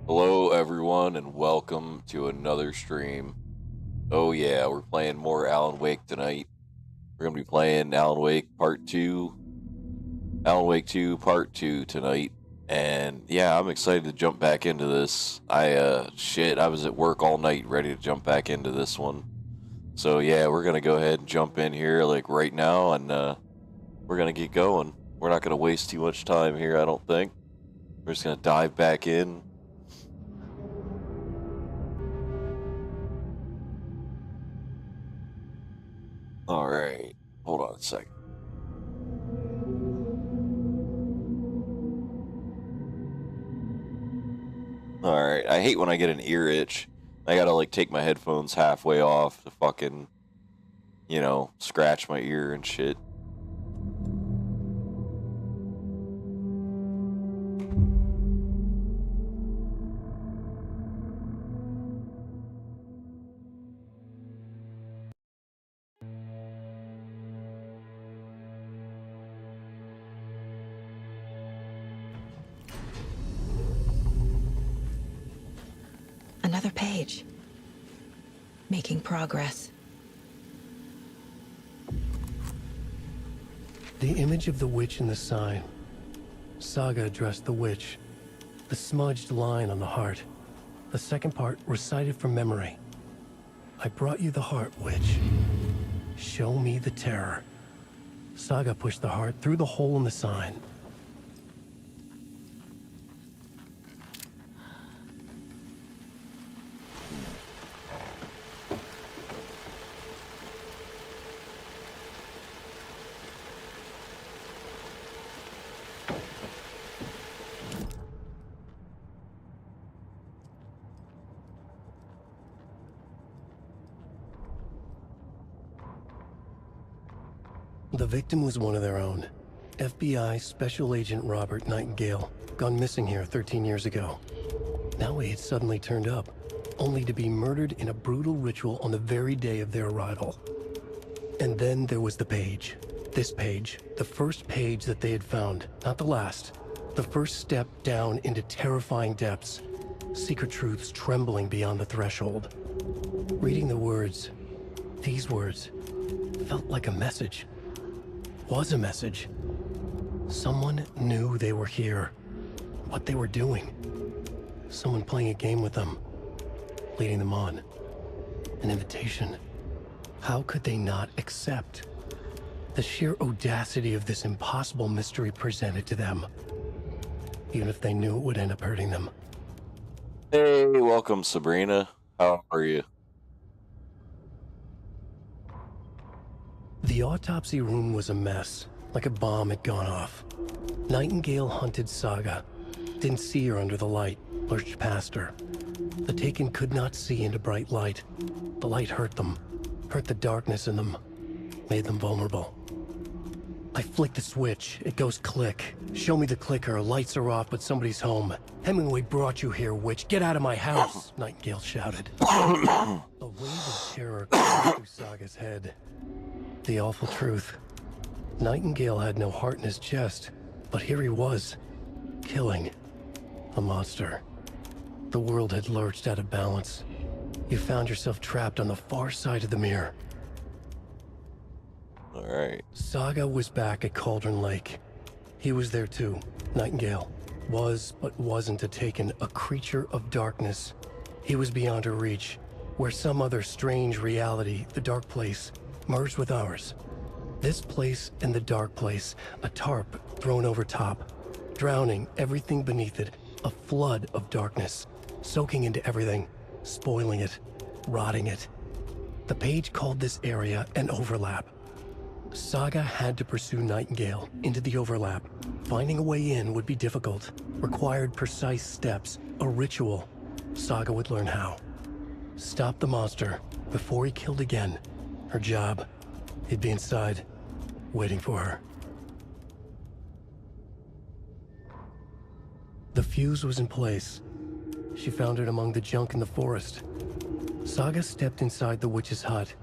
Hello, everyone, and welcome to another stream. Oh, yeah, we're playing more Alan Wake tonight. We're going to be playing Alan Wake Part 2, Alan Wake 2 Part 2 tonight. And yeah, I'm excited to jump back into this. I was at work all night ready to jump back into this one. So yeah, we're going to go ahead and jump in here like right now, and we're going to get going. We're not going to waste too much time here, I don't think. We're just going to dive back in. All right, hold on a second. All right, I hate when I get an ear itch. I gotta like take my headphones halfway off to fucking, scratch my ear and shit. Another page. Making progress. The image of the witch in the sign. Saga addressed the witch. The smudged line on the heart. The second part recited from memory. I brought you the heart, witch. Show me the terror. Saga pushed the heart through the hole in the sign. The victim was one of their own. FBI Special Agent Robert Nightingale, gone missing here 13 years ago. Now he had suddenly turned up, only to be murdered in a brutal ritual on the very day of their arrival. And then there was the page. This page, the first page that they had found, not the last. The first step down into terrifying depths. Secret truths trembling beyond the threshold. Reading the words, these words, felt like a message. Was a message. Someone knew they were here. What they were doing. Someone playing a game with them. Leading them on. An invitation. How could they not accept? The sheer audacity of this impossible mystery presented to them. Even if they knew it would end up hurting them. Hey, welcome, Sabrina. How are you? The autopsy room was a mess, like a bomb had gone off. Nightingale hunted Saga. Didn't see her under the light, lurched past her. The Taken could not see into bright light. The light hurt them, hurt the darkness in them, made them vulnerable. I flick the switch, it goes click. Show me the clicker, lights are off, but somebody's home. Hemingway brought you here, witch. Get out of my house, Nightingale shouted. A wave of terror coursed through Saga's head. The awful truth. Nightingale had no heart in his chest, but here he was, killing a monster. The world had lurched out of balance. You found yourself trapped on the far side of the mirror. All right. Saga was back at Cauldron Lake. He was there too. Nightingale was, but wasn't a Taken, a creature of darkness. He was beyond her reach, where some other strange reality, the dark place, merged with ours. This place and the dark place, a tarp thrown over top, drowning everything beneath it, a flood of darkness, soaking into everything, spoiling it, rotting it. The page called this area an overlap. Saga had to pursue Nightingale into the overlap. Finding a way in would be difficult, required precise steps, a ritual. Saga would learn how. Stop the monster before he killed again. Her job. He'd be inside, waiting for her. The fuse was in place. She found it among the junk in the forest. Saga stepped inside the witch's hut.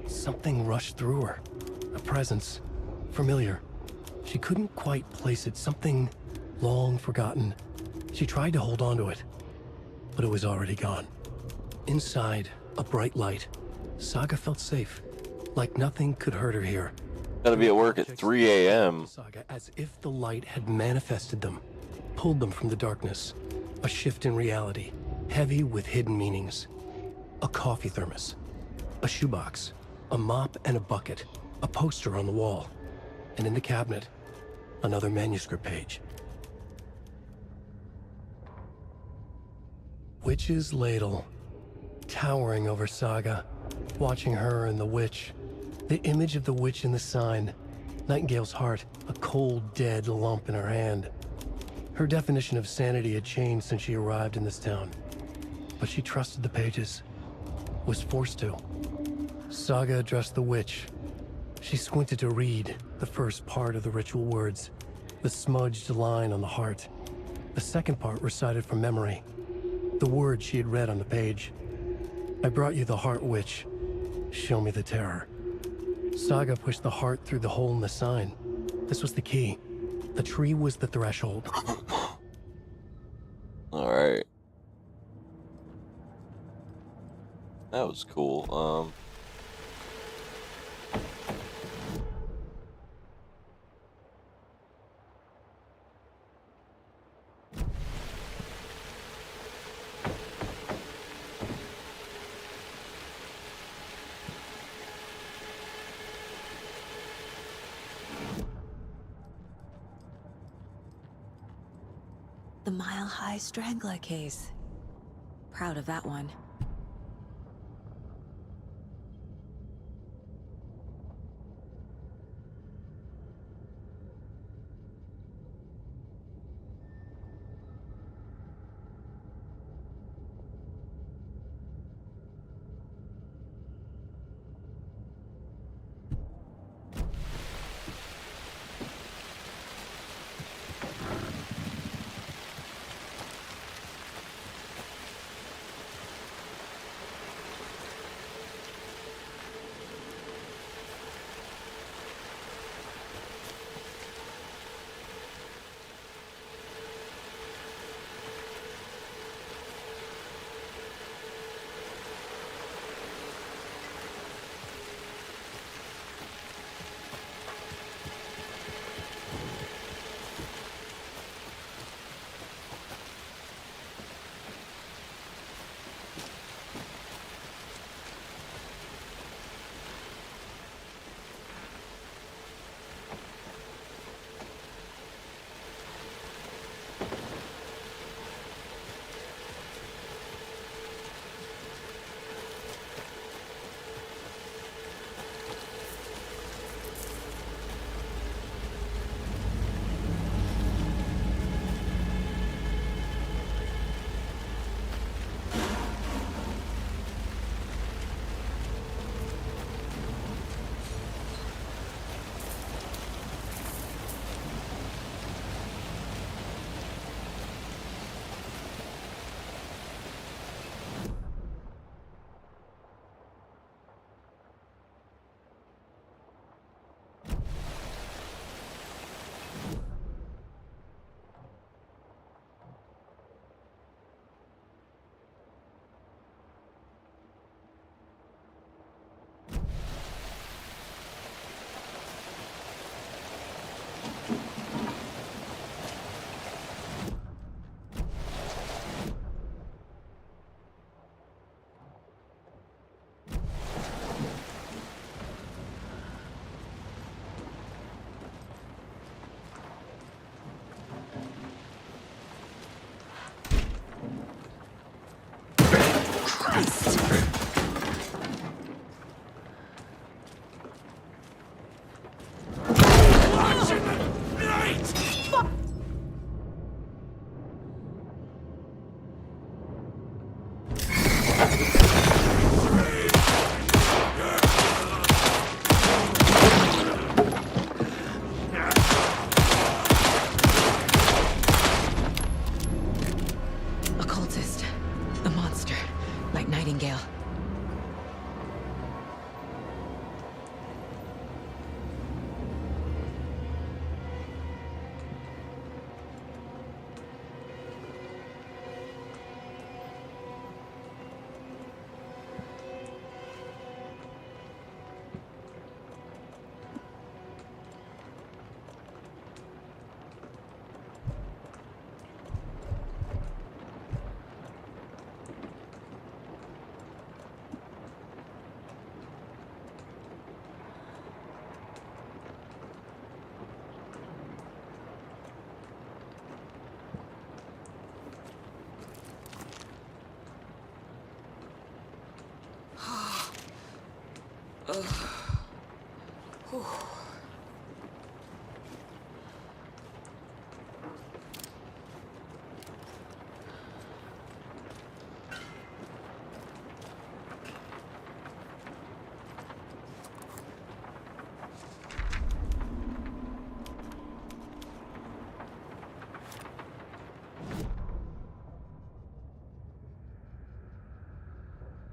Something rushed through her. A presence. Familiar. She couldn't quite place it. Something long forgotten. She tried to hold on to it. but it was already gone. Inside, a bright light. Saga felt safe, like nothing could hurt her here. Gotta be at work at 3 a.m. Saga, as if the light had manifested them, pulled them from the darkness. A shift in reality, heavy with hidden meanings. A coffee thermos, a shoebox, a mop and a bucket, a poster on the wall, and in the cabinet, another manuscript page. Witch's ladle, towering over Saga, watching her and the witch. The image of the witch in the sign, Nightingale's heart, a cold, dead lump in her hand. Her definition of sanity had changed since she arrived in this town, but she trusted the pages, was forced to. Saga addressed the witch. She squinted to read the first part of the ritual words, the smudged line on the heart. The second part recited from memory, the words she had read on the page. I brought you the heart, witch. Show me the terror. Saga pushed the heart through the hole in the sign. This was the key. The tree was the threshold. All right. That was cool. The Mile High Strangler case. Proud of that one.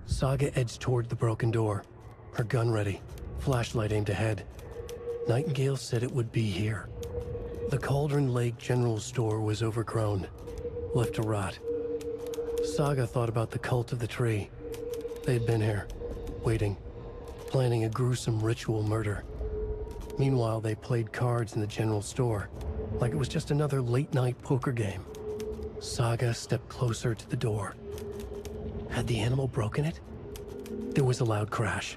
Saga edged toward the broken door, her gun ready, flashlight aimed ahead. Nightingale said it would be here. The Cauldron Lake General Store was overgrown, left to rot. Saga thought about the cult of the tree. They'd been here, waiting, planning a gruesome ritual murder. Meanwhile, they played cards in the general store, like it was just another late-night poker game. Saga stepped closer to the door. Had the animal broken it? There was a loud crash.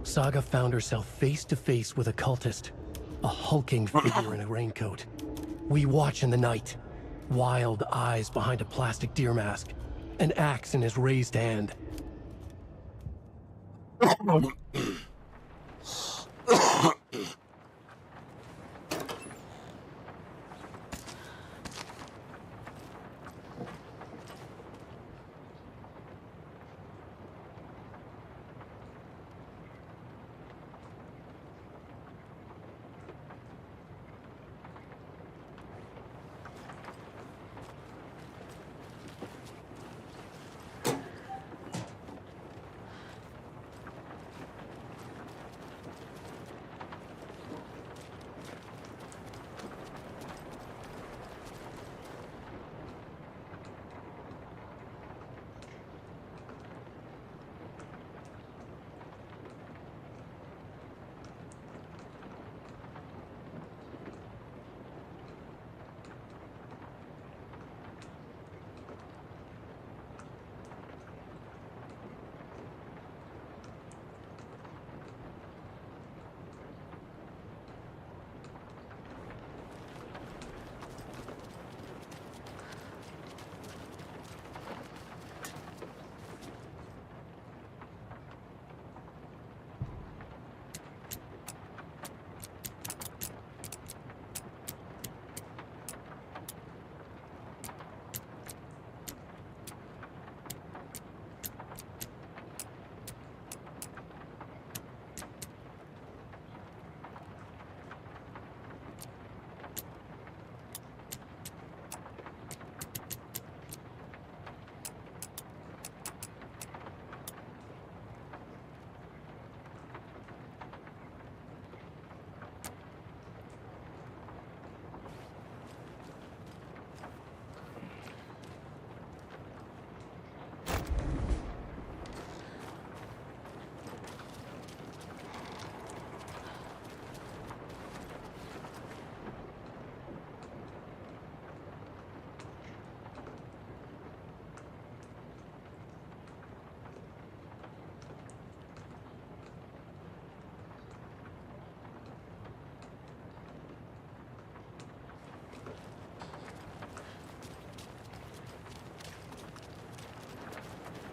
Saga found herself face to face with a cultist, a hulking figure in a raincoat. We watch in the night. Wild eyes behind a plastic deer mask, an axe in his raised hand.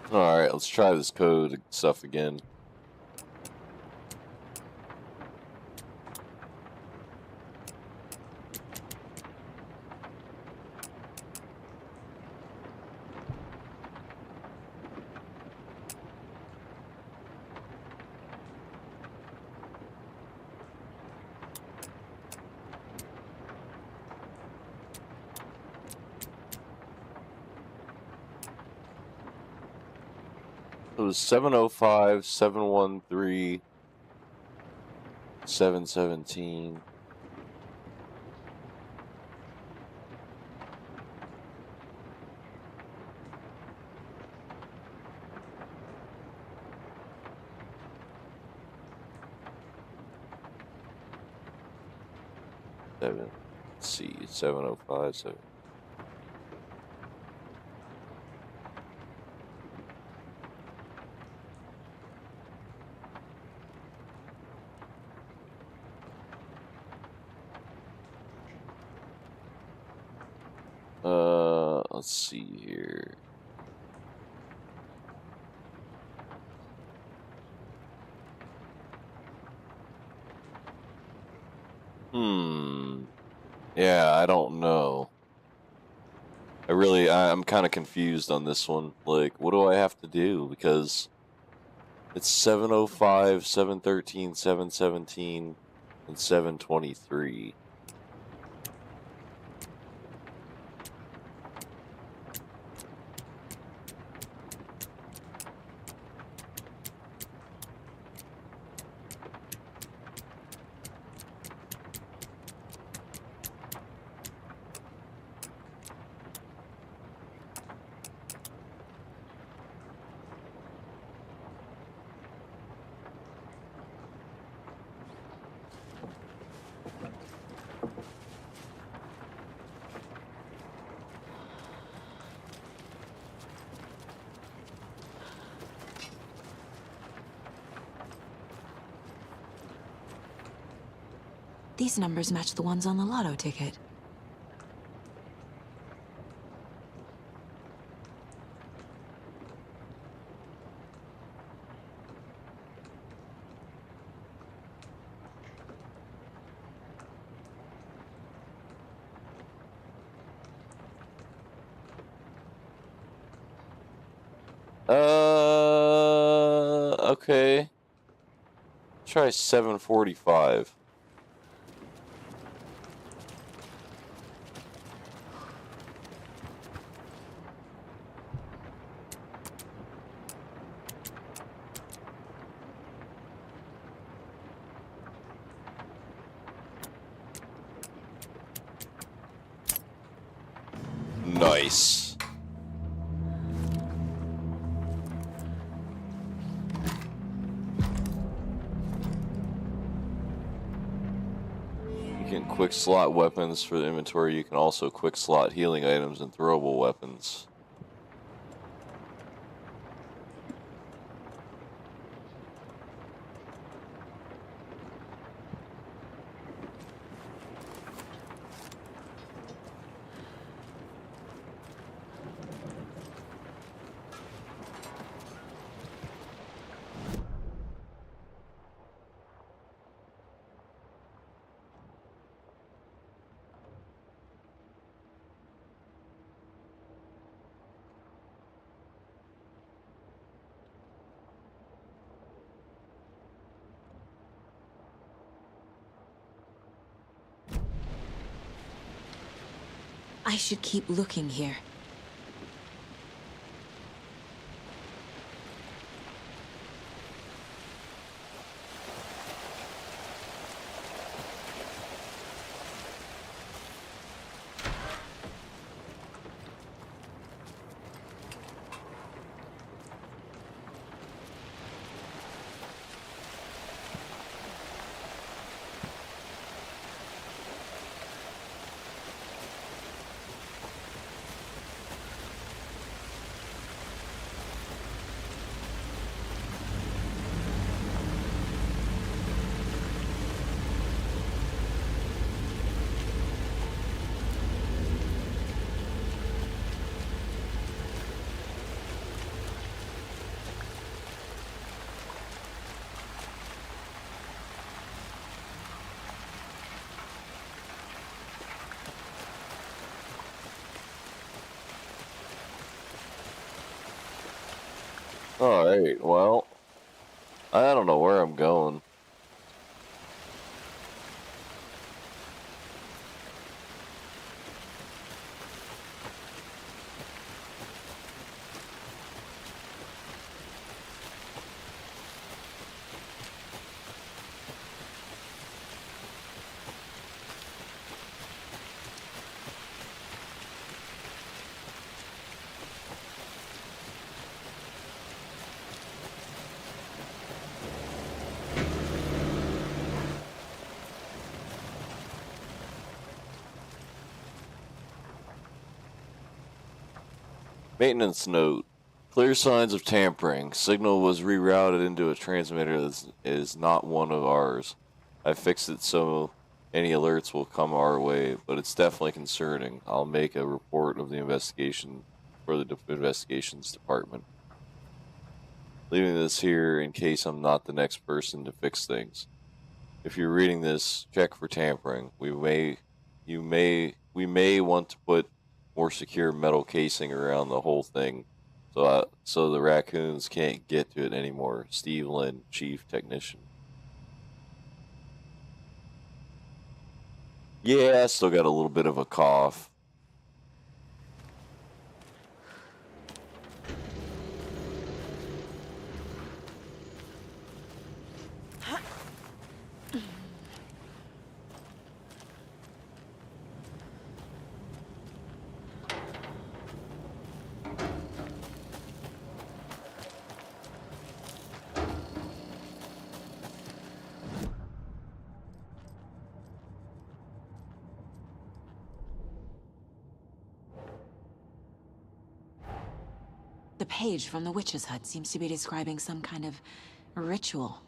Alright, let's try this code stuff again. It was 705, 713, 717. Let's see, 705, 7. Let's see here. Yeah, I don't know. I'm kind of confused on this one. Like, what do I have to do? Because it's 705, 713, 717, and 723. These numbers match the ones on the lotto ticket. Okay. Try 745. Nice. You can quick slot weapons for the inventory. You can also quick slot healing items and throwable weapons. I should keep looking here. Alright, well, I don't know where I'm going. Maintenance note. Clear signs of tampering. Signal was rerouted into a transmitter that is not one of ours. I fixed it so any alerts will come our way, but it's definitely concerning. I'll make a report of the investigation for the investigations department. Leaving this here in case I'm not the next person to fix things. If you're reading this, check for tampering. We may want to put more secure metal casing around the whole thing, so the raccoons can't get to it anymore. Steve Lynn, Chief Technician. Yeah, I still got a little bit of a cough. The page from the witch's hut seems to be describing some kind of ritual.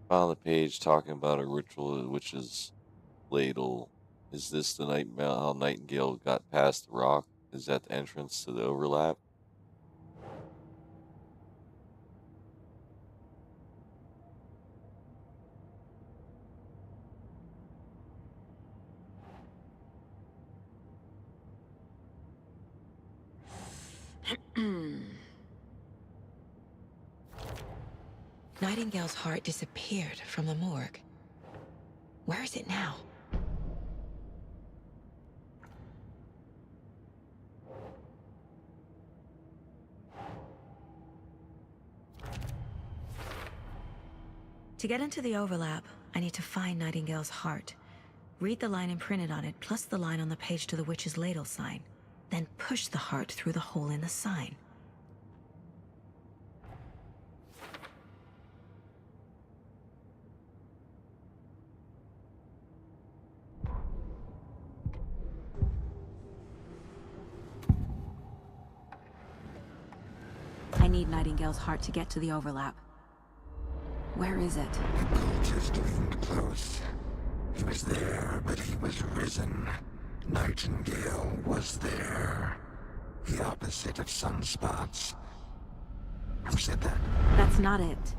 On the page talking about a ritual which is ladle. Is this the night how Nightingale got past the rock? Is that the entrance to the overlap? Nightingale's heart disappeared from the morgue. Where is it now? To get into the overlap, I need to find Nightingale's heart. Read the line imprinted on it, plus the line on the page to the witch's ladle sign. Then push the heart through the hole in the sign. I need Nightingale's heart to get to the overlap. Where is it? The cultist leaned close. He was there, but he was risen. Nightingale was there. The opposite of sunspots. Who said that? That's not it.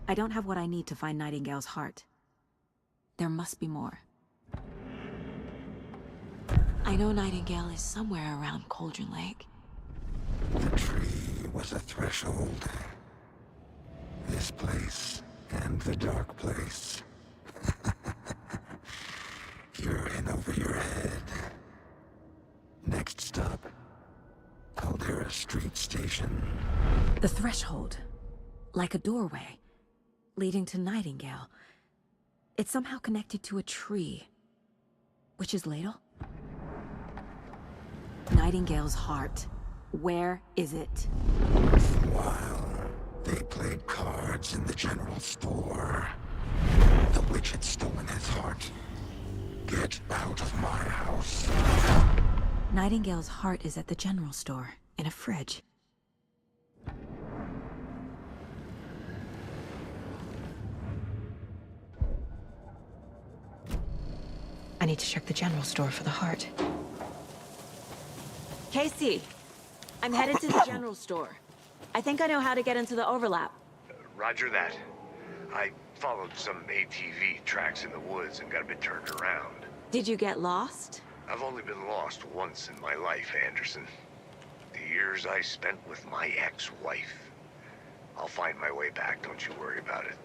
I don't have what I need to find Nightingale's heart. There must be more. I know Nightingale is somewhere around Cauldron Lake. The tree was a threshold. This place and the dark place. You're in over your head. Next stop, Caldera Street Station. The threshold. Like a doorway. Leading to Nightingale. It's somehow connected to a tree. Witch's ladle? Nightingale's heart. Where is it? While they played cards in the general store, the witch had stolen his heart. Get out of my house. Nightingale's heart is at the general store, in a fridge. I need to check the general store for the heart. Casey, I'm headed to the general store. I think I know how to get into the overlap. Roger that. I followed some ATV tracks in the woods and got a bit turned around. Did you get lost? I've only been lost once in my life, Anderson. The years I spent with my ex-wife. I'll find my way back, don't you worry about it.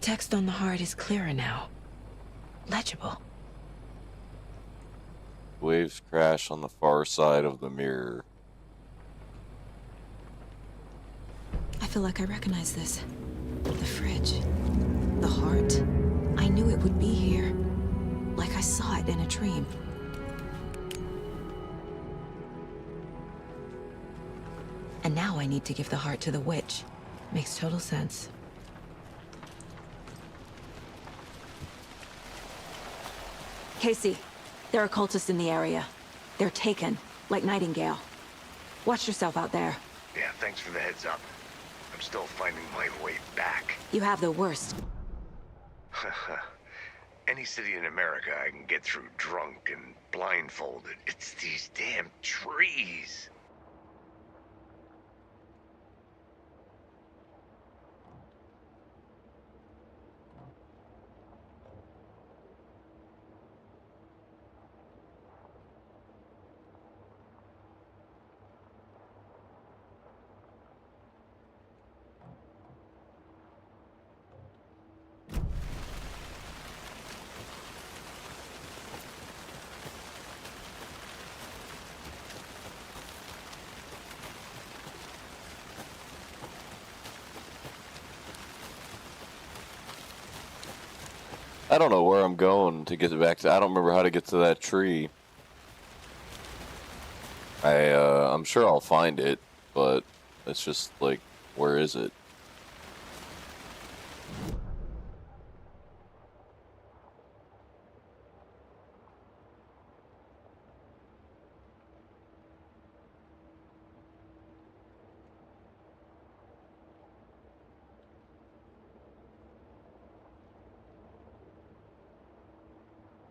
text on the heart is clearer now. Legible. Waves crash on the far side of the mirror. I feel like I recognize this. The fridge. The heart. I knew it would be here. Like I saw it in a dream. And now I need to give the heart to the witch. Makes total sense. Casey, there are cultists in the area. They're taken, like Nightingale. Watch yourself out there. Yeah, thanks for the heads up. I'm still finding my way back. You have the worst. Any city in America I can get through drunk and blindfolded. It's these damn trees. I don't know where I'm going to get back to. I don't remember how to get to that tree. I'm sure I'll find it, but it's just like, where is it?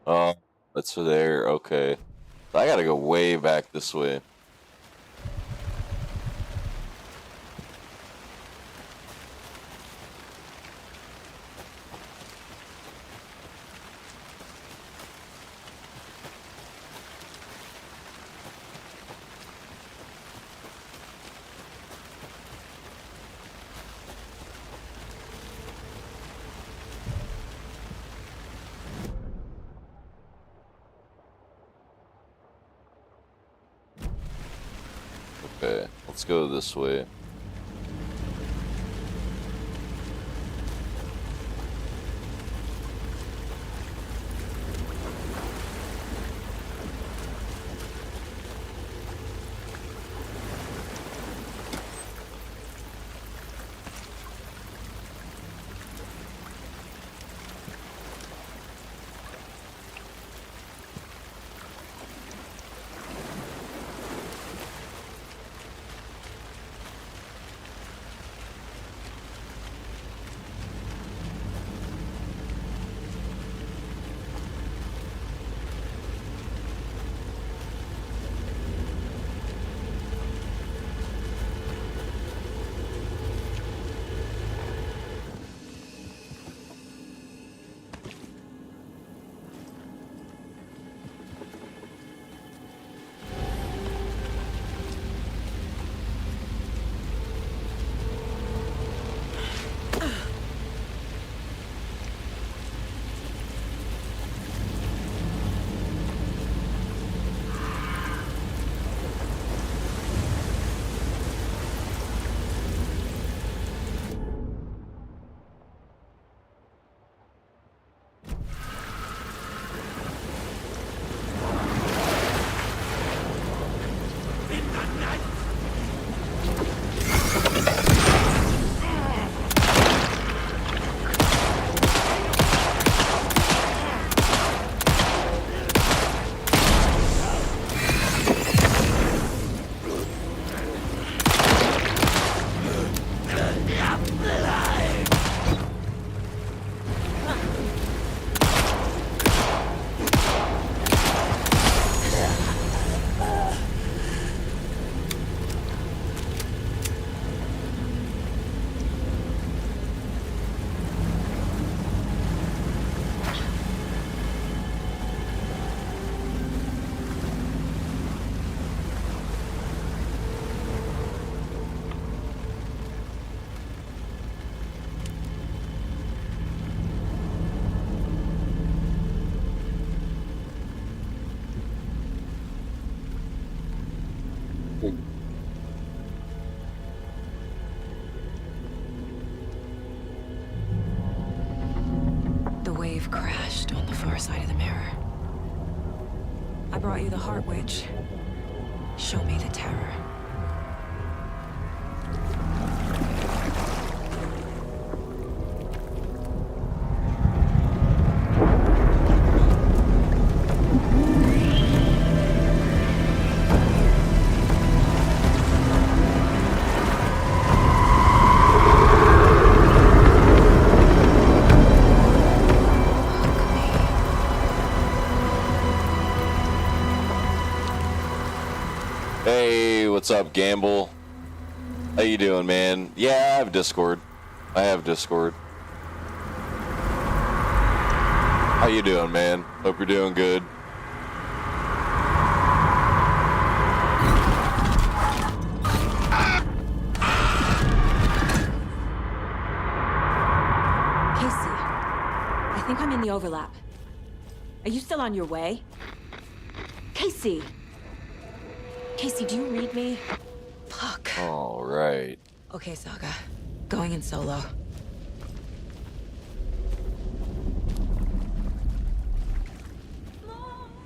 Oh, that's there. Okay. I gotta go way back this way. Okay, let's go this way. crashed on the far side of the mirror. I brought you the Heart Witch. Show me the terror. Hey, what's up, Gamble? How you doing, man? Yeah, I have Discord. How you doing, man? Hope you're doing good. Casey, I think I'm in the overlap. Are you still on your way? Casey! Casey, do you read me? Fuck. All right. Okay, Saga. Going in solo.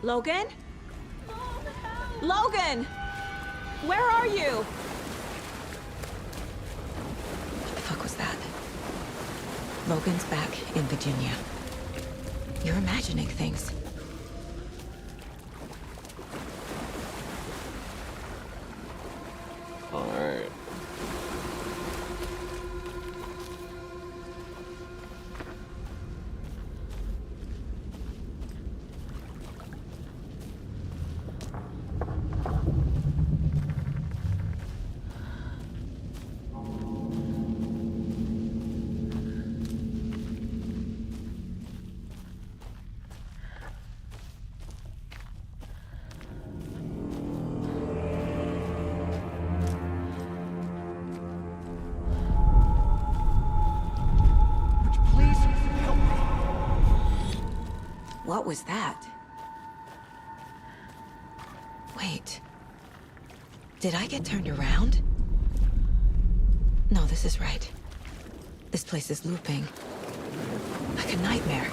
Logan? Logan! Where are you? What the fuck was that? Logan's back in Virginia. You're imagining things. All right. What was that? Wait. Did I get turned around? No, this is right. This place is looping. Like a nightmare.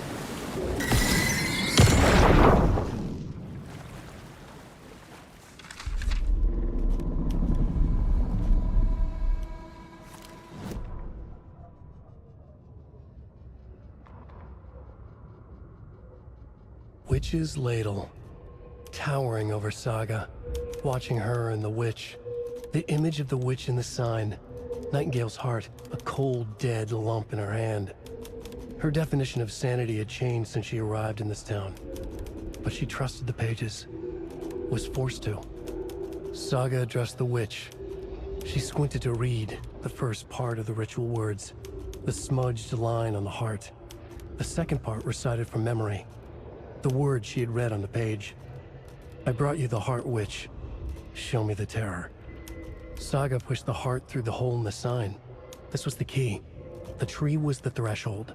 Witch's ladle, towering over Saga, watching her and the witch. The image of the witch in the sign, Nightingale's heart, a cold, dead lump in her hand. Her definition of sanity had changed since she arrived in this town. But she trusted the pages, was forced to. Saga addressed the witch. She squinted to read the first part of the ritual words, the smudged line on the heart. The second part recited from memory. The words she had read on the page. I brought you the Heart Witch. Show me the terror. Saga pushed the heart through the hole in the sign. This was the key. The tree was the threshold.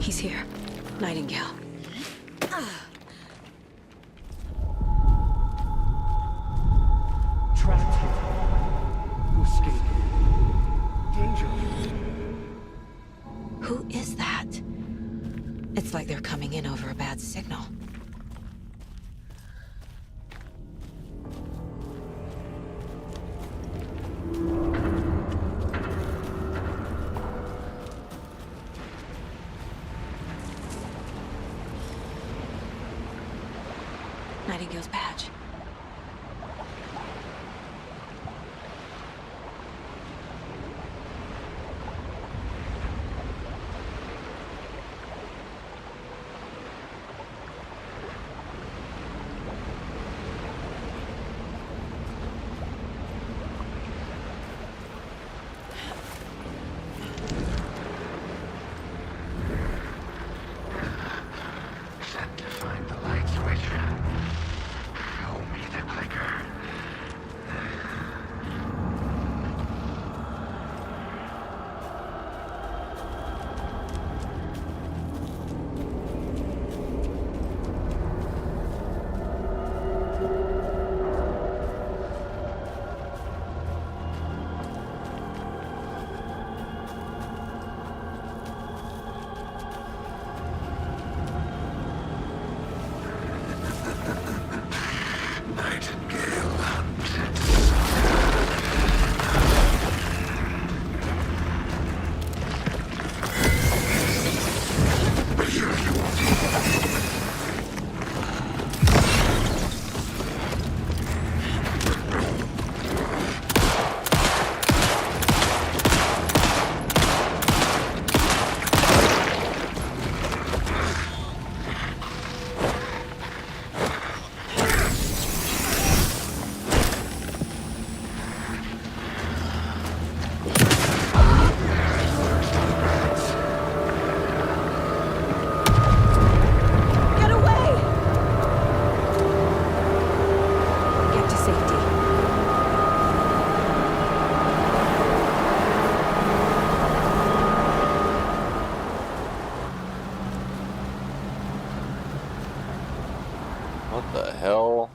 He's here. Nightingale. Trapped here. To escape. Danger. Who is that? It's like they're coming in over a bad signal. Nightingale's badge. Set to find the light switch. Show me the clicker. Nightingale hunted. Get away! Get to safety. What the hell?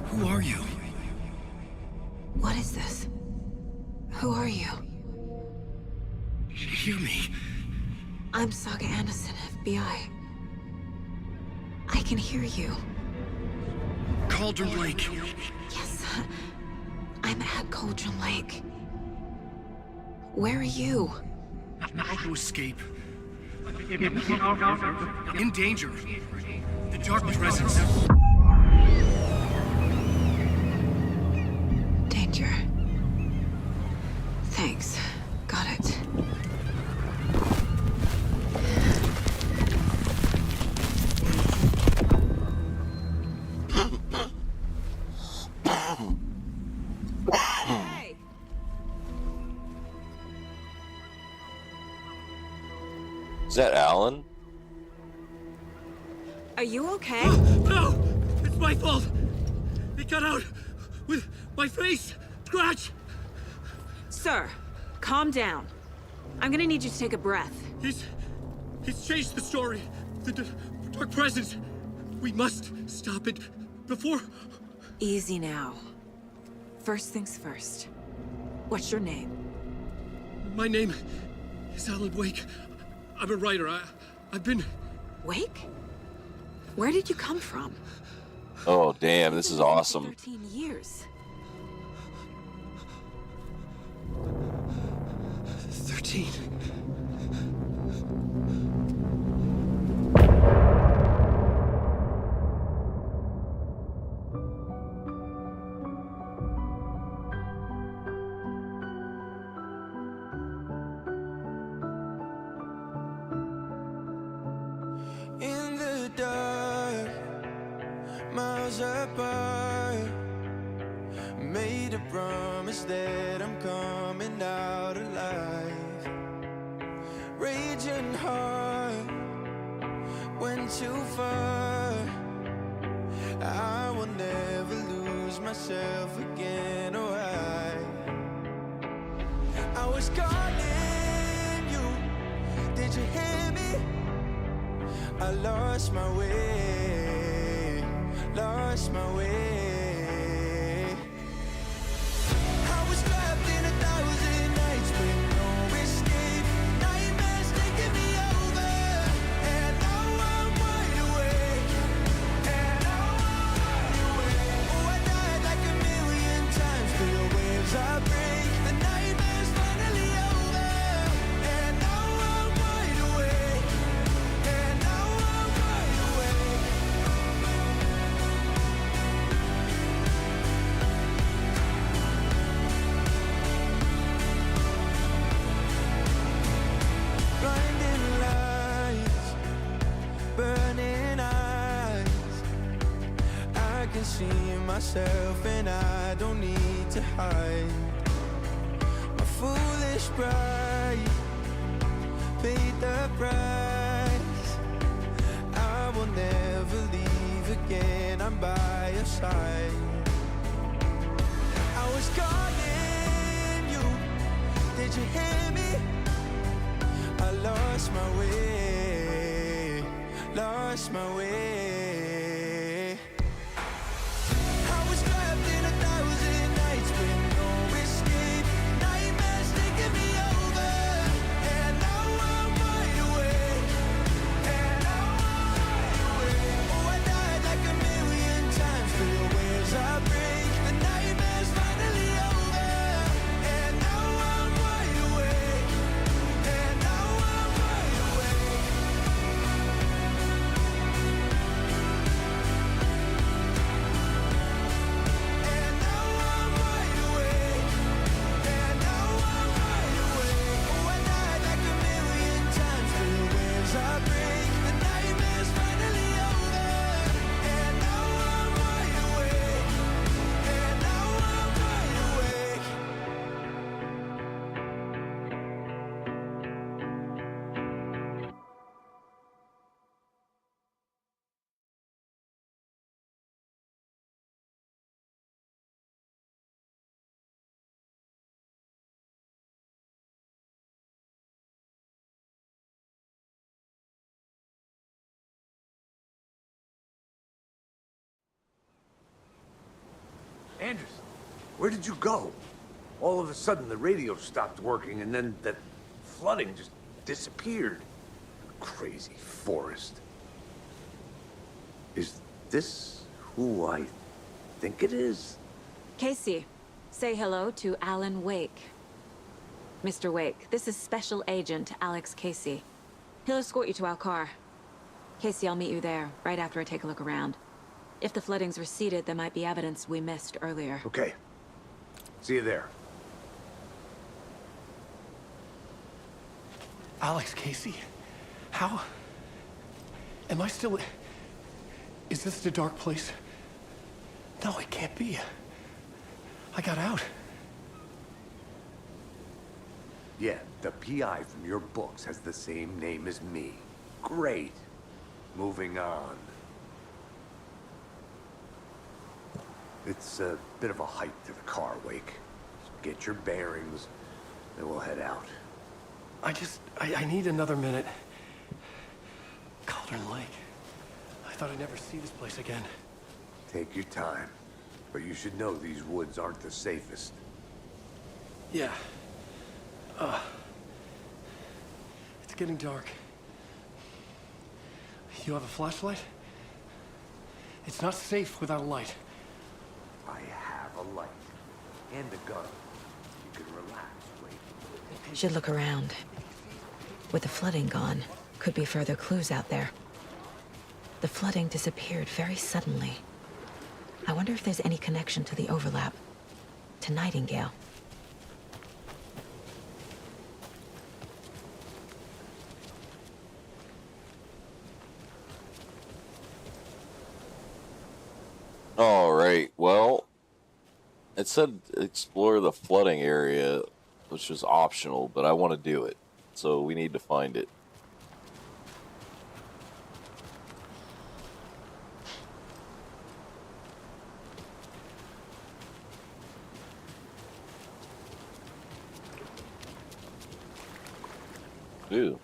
Who are you? What is this? Who are you? Hear me. I'm Saga Anderson, FBI. I can hear you. Cauldron Lake. Yes, I'm at Cauldron Lake. Where are you? How to escape. In danger. The dark presence. Danger. Thanks. Got it. Hey! Is that Alan? Are you okay? No! It's my fault! It got out with my face! Scratch! Sir, calm down. I'm gonna need you to take a breath. He's changed the story. The dark presence. We must stop it before... Easy now. First things first. What's your name? My name is Alan Wake. I'm a writer. I've been... Wake? Where did you come from? Oh, damn, this is awesome. 13 years. 13. In the dark, miles apart, made a promise that I'm coming out alive. Raging heart, went too far. I will never lose myself again, or I was calling you, did you hear me? I lost my way, lost my way. I was trapped in 1,000 nights with no escape. Nightmares taking me over, and now I'm wide awake. And now I'm wide awake. Oh, I died like 1,000,000 times, feel the waves I break. The nightmare's finally over, and now I'm wide awake. And now I'm wide awake. Blinding lights, burning eyes. I can see myself and I don't need to hide. My foolish pride paid the price. I will never leave again, I'm by your side. I was calling you, did you hear me? I lost my way, lost my way. I was trapped in 1,000 nights with no escape. Nightmares taking me over, and now I'm wide awake. And now I'm wide awake. Oh, I died like 1,000,000 times, feel the waves I break. The nightmare's finally over, and now I'm wide awake. And now I'm wide awake. And now I'm wide awake. And now I'm wide awake. Oh, I died like 1,000,000 times, feel the waves I break. The nightmare's finally over, and now I'm wide awake. And now I'm wide awake. Anderson, where did you go? All of a sudden, the radio stopped working, and then that flooding just disappeared. Crazy forest. Is this who I think it is? Casey, say hello to Alan Wake. Mr. Wake, this is Special Agent Alex Casey. He'll escort you to our car. Casey, I'll meet you there, right after I take a look around. If the flooding's receded, there might be evidence we missed earlier. Okay. See you there. Alex Casey? How? Am I still... Is this the dark place? No, it can't be. I got out. Yeah, the PI from your books has the same name as me. Great. Moving on. It's a bit of a hike to the car, Wake. Just get your bearings, then we'll head out. I need another minute. Cauldron Lake. I thought I'd never see this place again. Take your time. But you should know these woods aren't the safest. Yeah. It's getting dark. You have a flashlight? It's not safe without a light. I have a light. And a gun. You can relax, Wake. Should look around. With the flooding gone, could be further clues out there. The flooding disappeared very suddenly. I wonder if there's any connection to the overlap. To Nightingale. Alright, well, it said explore the flooding area, which was optional, but I want to do it. So we need to find it. Ooh.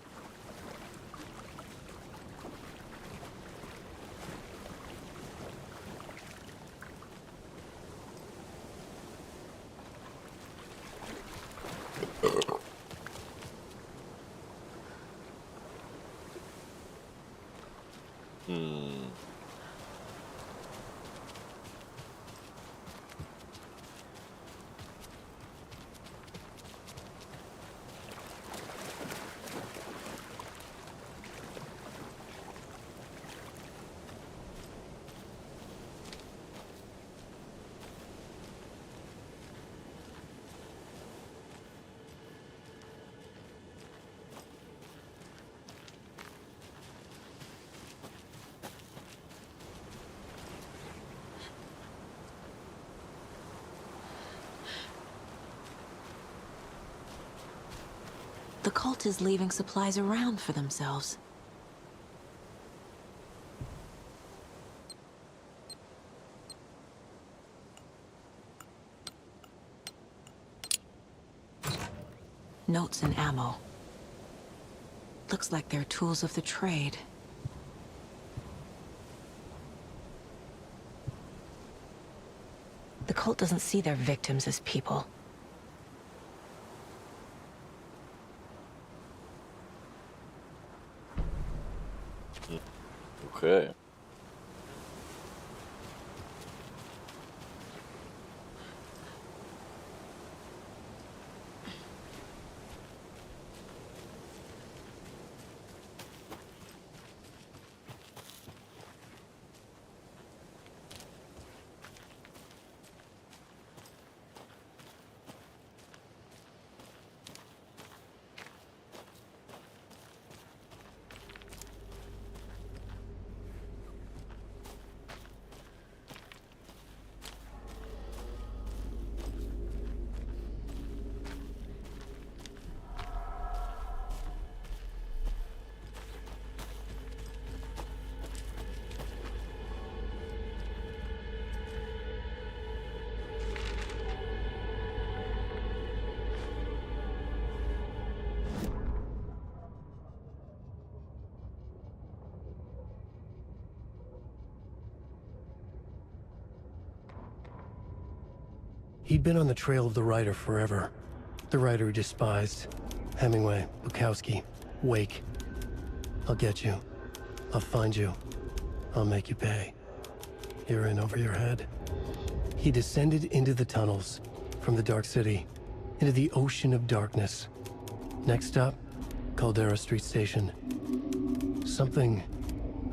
The cult is leaving supplies around for themselves. Notes and ammo. Looks like they're tools of the trade. The cult doesn't see their victims as people. Okay. He'd been on the trail of the writer forever. The writer he despised. Hemingway, Bukowski, Wake. I'll get you. I'll find you. I'll make you pay. You're in over your head. He descended into the tunnels, from the Dark City, into the ocean of darkness. Next stop, Caldera Street Station. Something,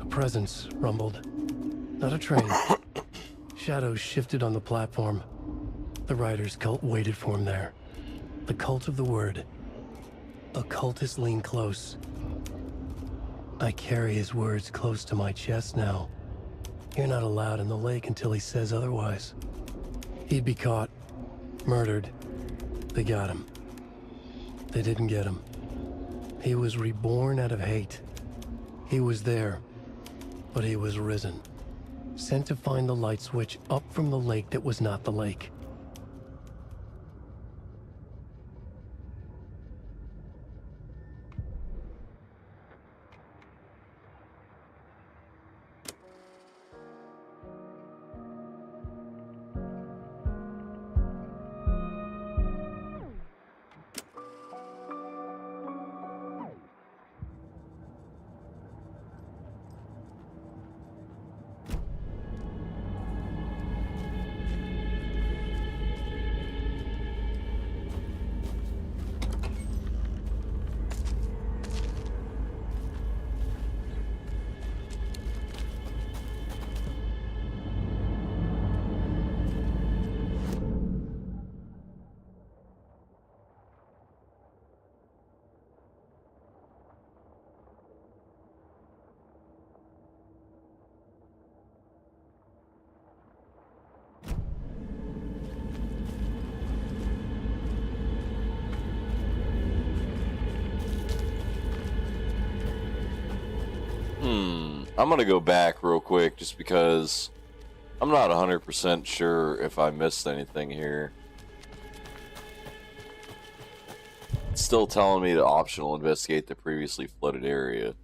a presence, rumbled. Not a train. Shadows shifted on the platform. The rider's cult waited for him there. The cult of the word. Occultists lean close. I carry his words close to my chest now. You're not allowed in the lake until he says otherwise. He'd be caught, murdered. They got him. They didn't get him. He was reborn out of hate. He was there, but he was risen. Sent to find the light switch up from the lake that was not the lake. I'm gonna go back real quick just because I'm not 100% sure if I missed anything here. It's still telling me to optional investigate the previously flooded area.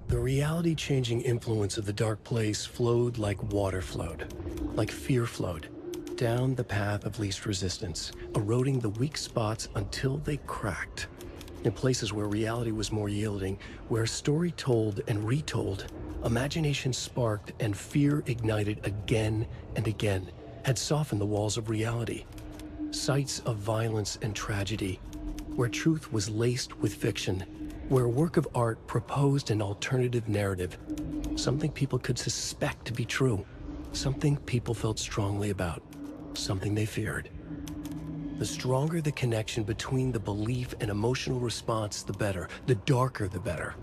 The reality-changing influence of the dark place flowed like water flowed, like fear flowed, down the path of least resistance, eroding the weak spots until they cracked. In places where reality was more yielding, where story told and retold, imagination sparked and fear ignited again and again, had softened the walls of reality. Sites of violence and tragedy, where truth was laced with fiction, where a work of art proposed an alternative narrative, something people could suspect to be true, something people felt strongly about, something they feared. The stronger the connection between the belief and emotional response, the better. The darker, the better.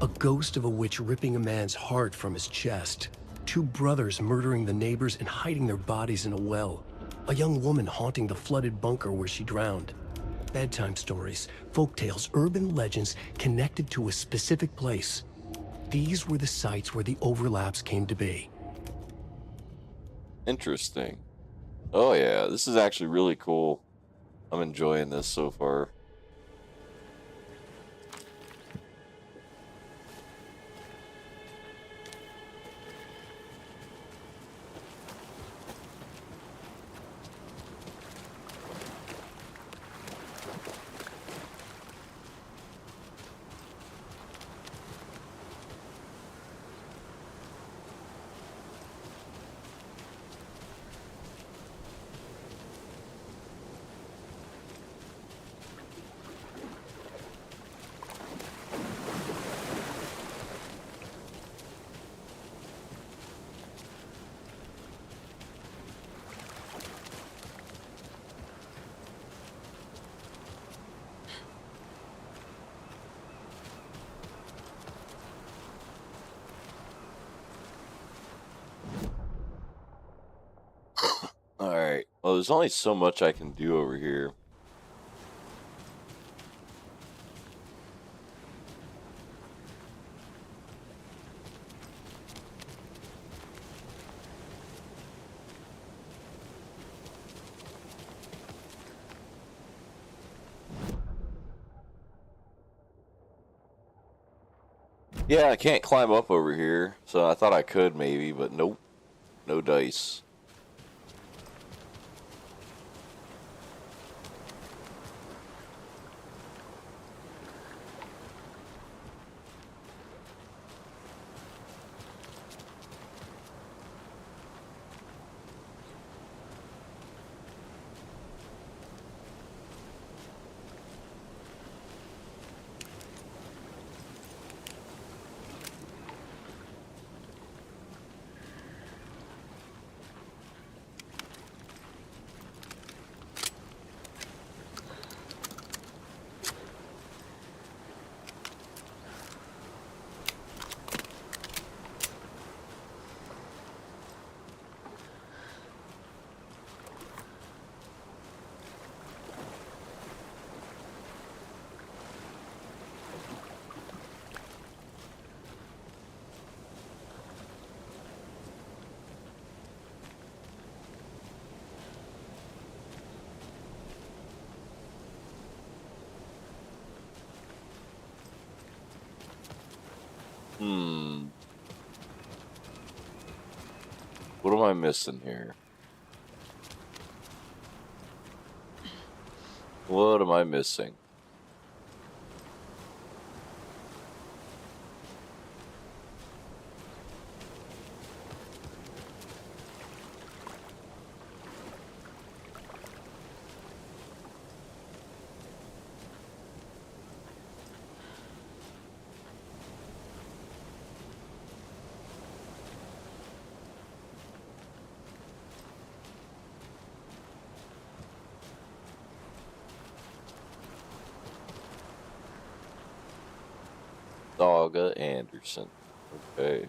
A ghost of a witch ripping a man's heart from his chest. Two brothers murdering the neighbors and hiding their bodies in a well. A young woman haunting the flooded bunker where she drowned. Bedtime stories, folktales, urban legends connected to a specific place. These were the sites where the overlaps came to be. Interesting. Oh yeah, this is actually really cool. I'm enjoying this so far. Alright, well there's only so much I can do over here. Yeah, I can't climb up over here, so I thought I could maybe, but nope. No dice. What am I missing here? What am I missing? Saga Anderson. Okay.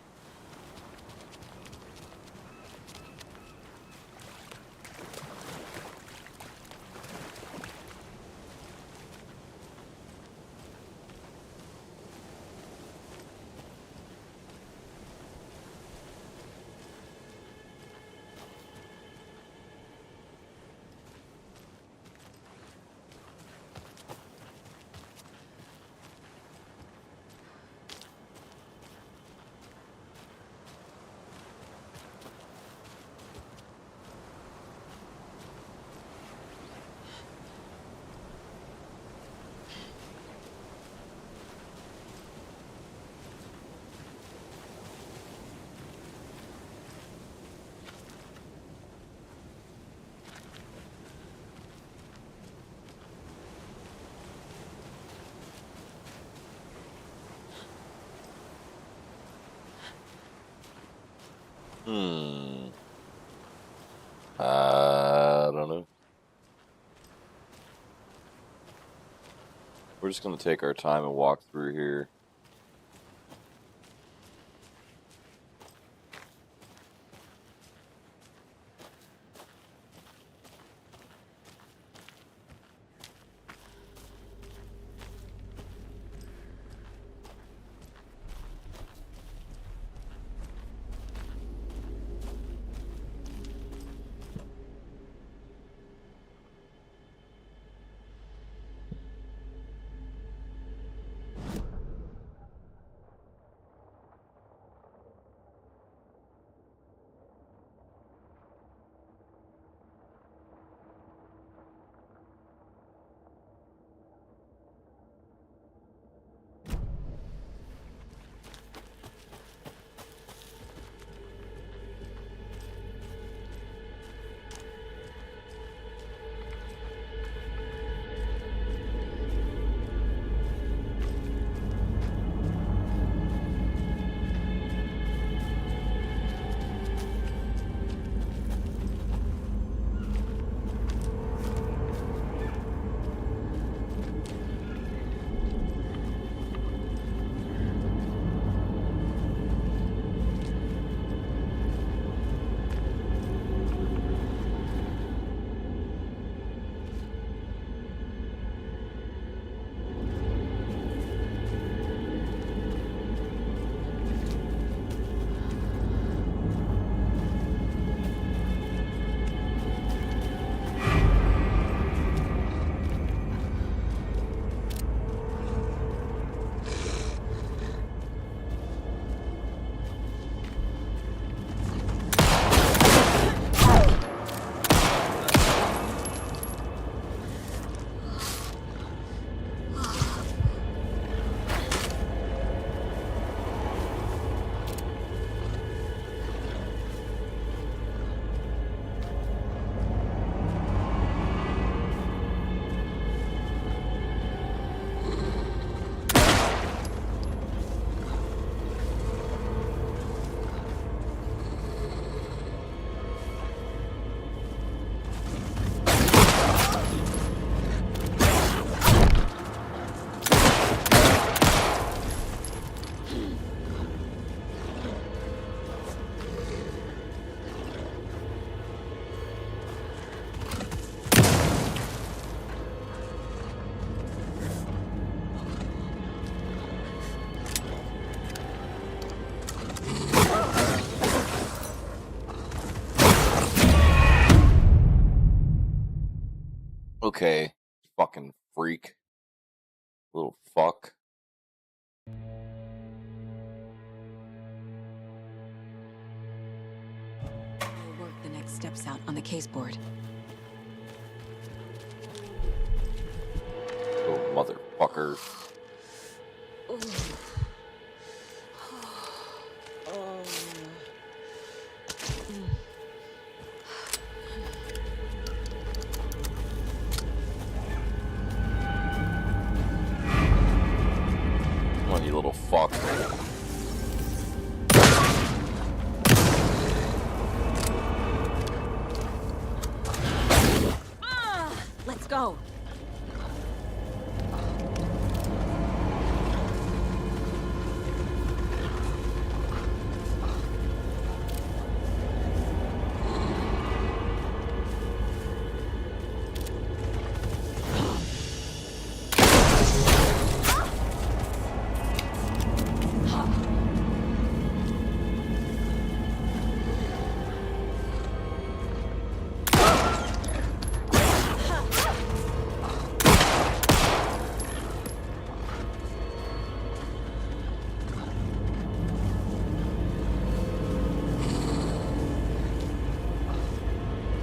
I don't know. We're just going to take our time and walk through here. Okay, fucking freak. Little fuck. We'll work the next steps out on the case board. Oh, motherfucker. Come on, you little fuck. Let's go.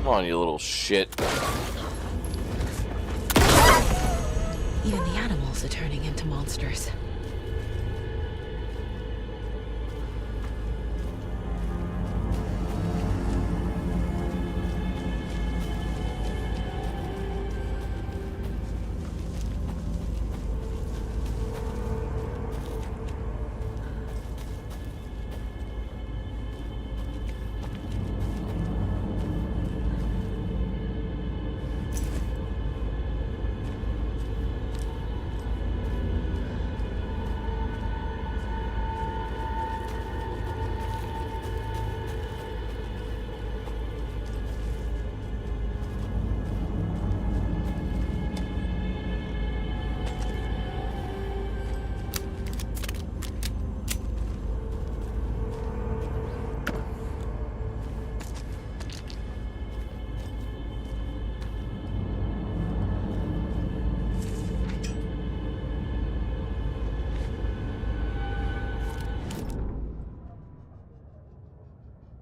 Come on, you little shit. Even the animals are turning into monsters.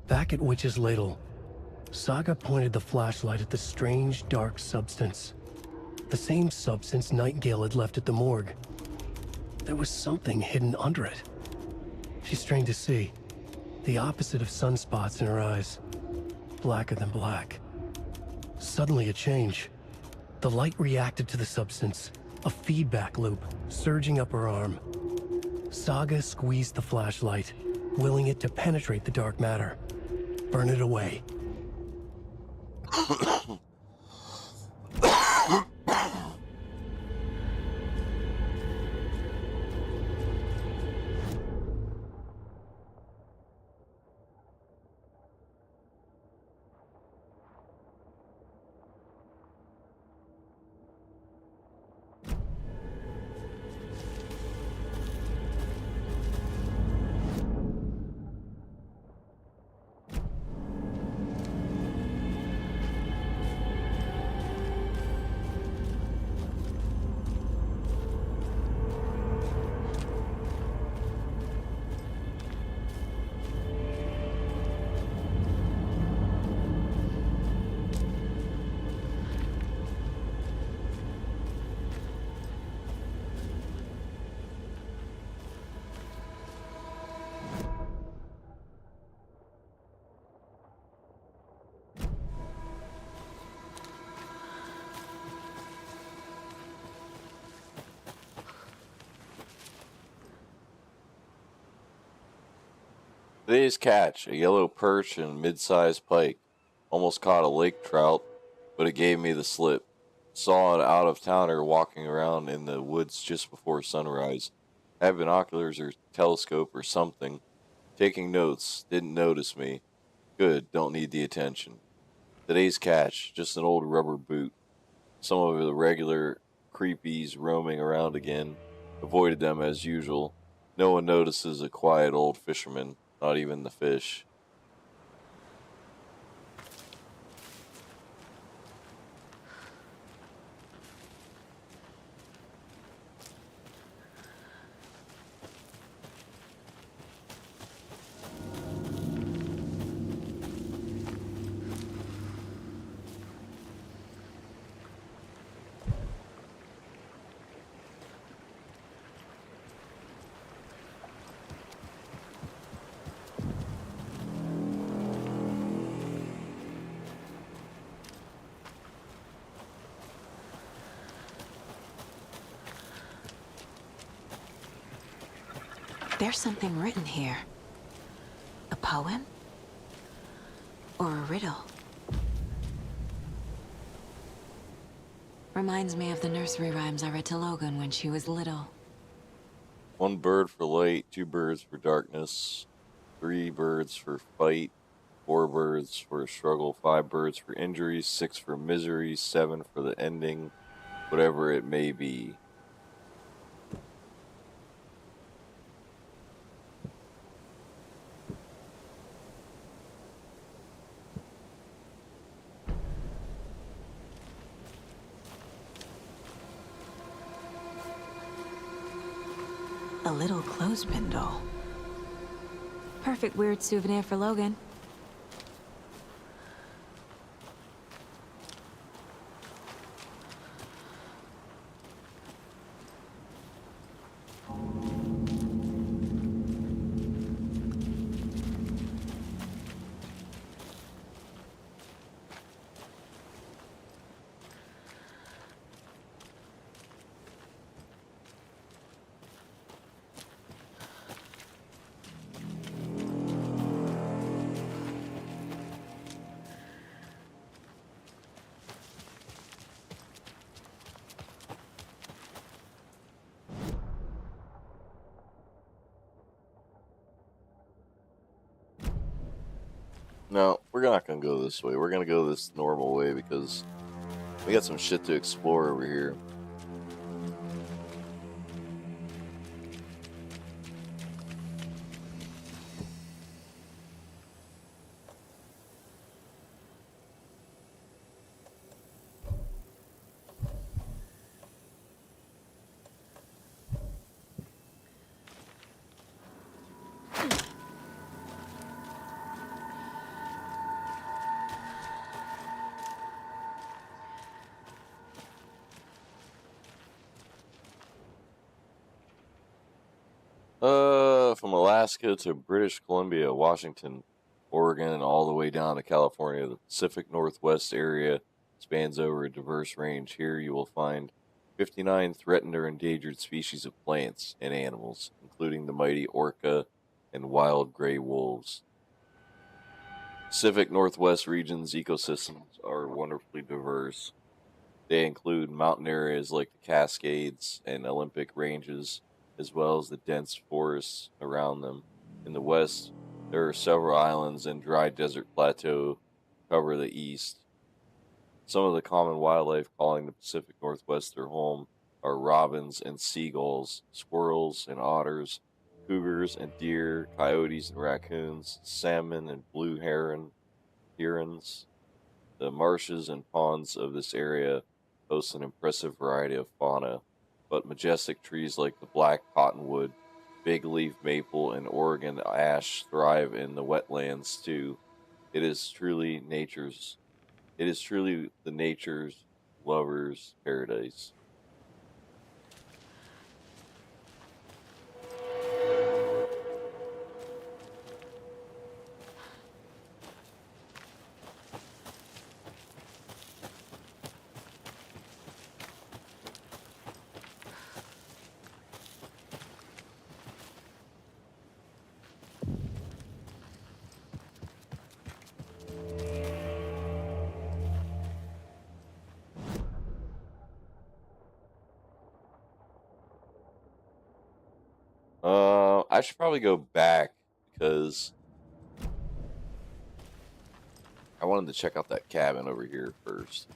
Back at Witch's Ladle, Saga pointed the flashlight at the strange, dark substance. The same substance Nightingale had left at the morgue. There was something hidden under it. She strained to see. The opposite of sunspots in her eyes. Blacker than black. Suddenly a change. The light reacted to the substance. A feedback loop, surging up her arm. Saga squeezed the flashlight, willing it to penetrate the dark matter. Burn it away. Today's catch, a yellow perch and a mid-sized pike. Almost caught a lake trout, but it gave me the slip. Saw an out-of-towner walking around in the woods just before sunrise. Had binoculars or telescope or something. Taking notes, didn't notice me. Good, don't need the attention. Today's catch, just an old rubber boot. Some of the regular creepies roaming around again. Avoided them as usual. No one notices a quiet old fisherman. Not even the fish. There's something written here. A poem? Or a riddle? Reminds me of the nursery rhymes I read to Logan when she was little. 1 bird for light, 2 birds for darkness, 3 birds for fight, 4 birds for struggle, 5 birds for injury, 6 for misery, 7 for the ending, whatever it may be. A little clothespin doll. Perfect weird souvenir for Logan. No, we're not going to go this way. We're going to go this normal way because we got some shit to explore over here. From Alaska to British Columbia, Washington, Oregon, and all the way down to California, the Pacific Northwest area spans over a diverse range. Here you will find 59 threatened or endangered species of plants and animals, including the mighty orca and wild gray wolves. Pacific Northwest region's ecosystems are wonderfully diverse. They include mountain areas like the Cascades and Olympic Ranges, as well as the dense forests around them. In the west, there are several islands and dry desert plateau cover the east. Some of the common wildlife calling the Pacific Northwest their home are robins and seagulls, squirrels and otters, cougars and deer, coyotes and raccoons, salmon and blue herons. The marshes and ponds of this area host an impressive variety of fauna, but majestic trees like the black cottonwood, big leaf maple, and Oregon ash thrive in the wetlands too. It is truly the nature's lover's paradise. I should probably go back because I wanted to check out that cabin over here first.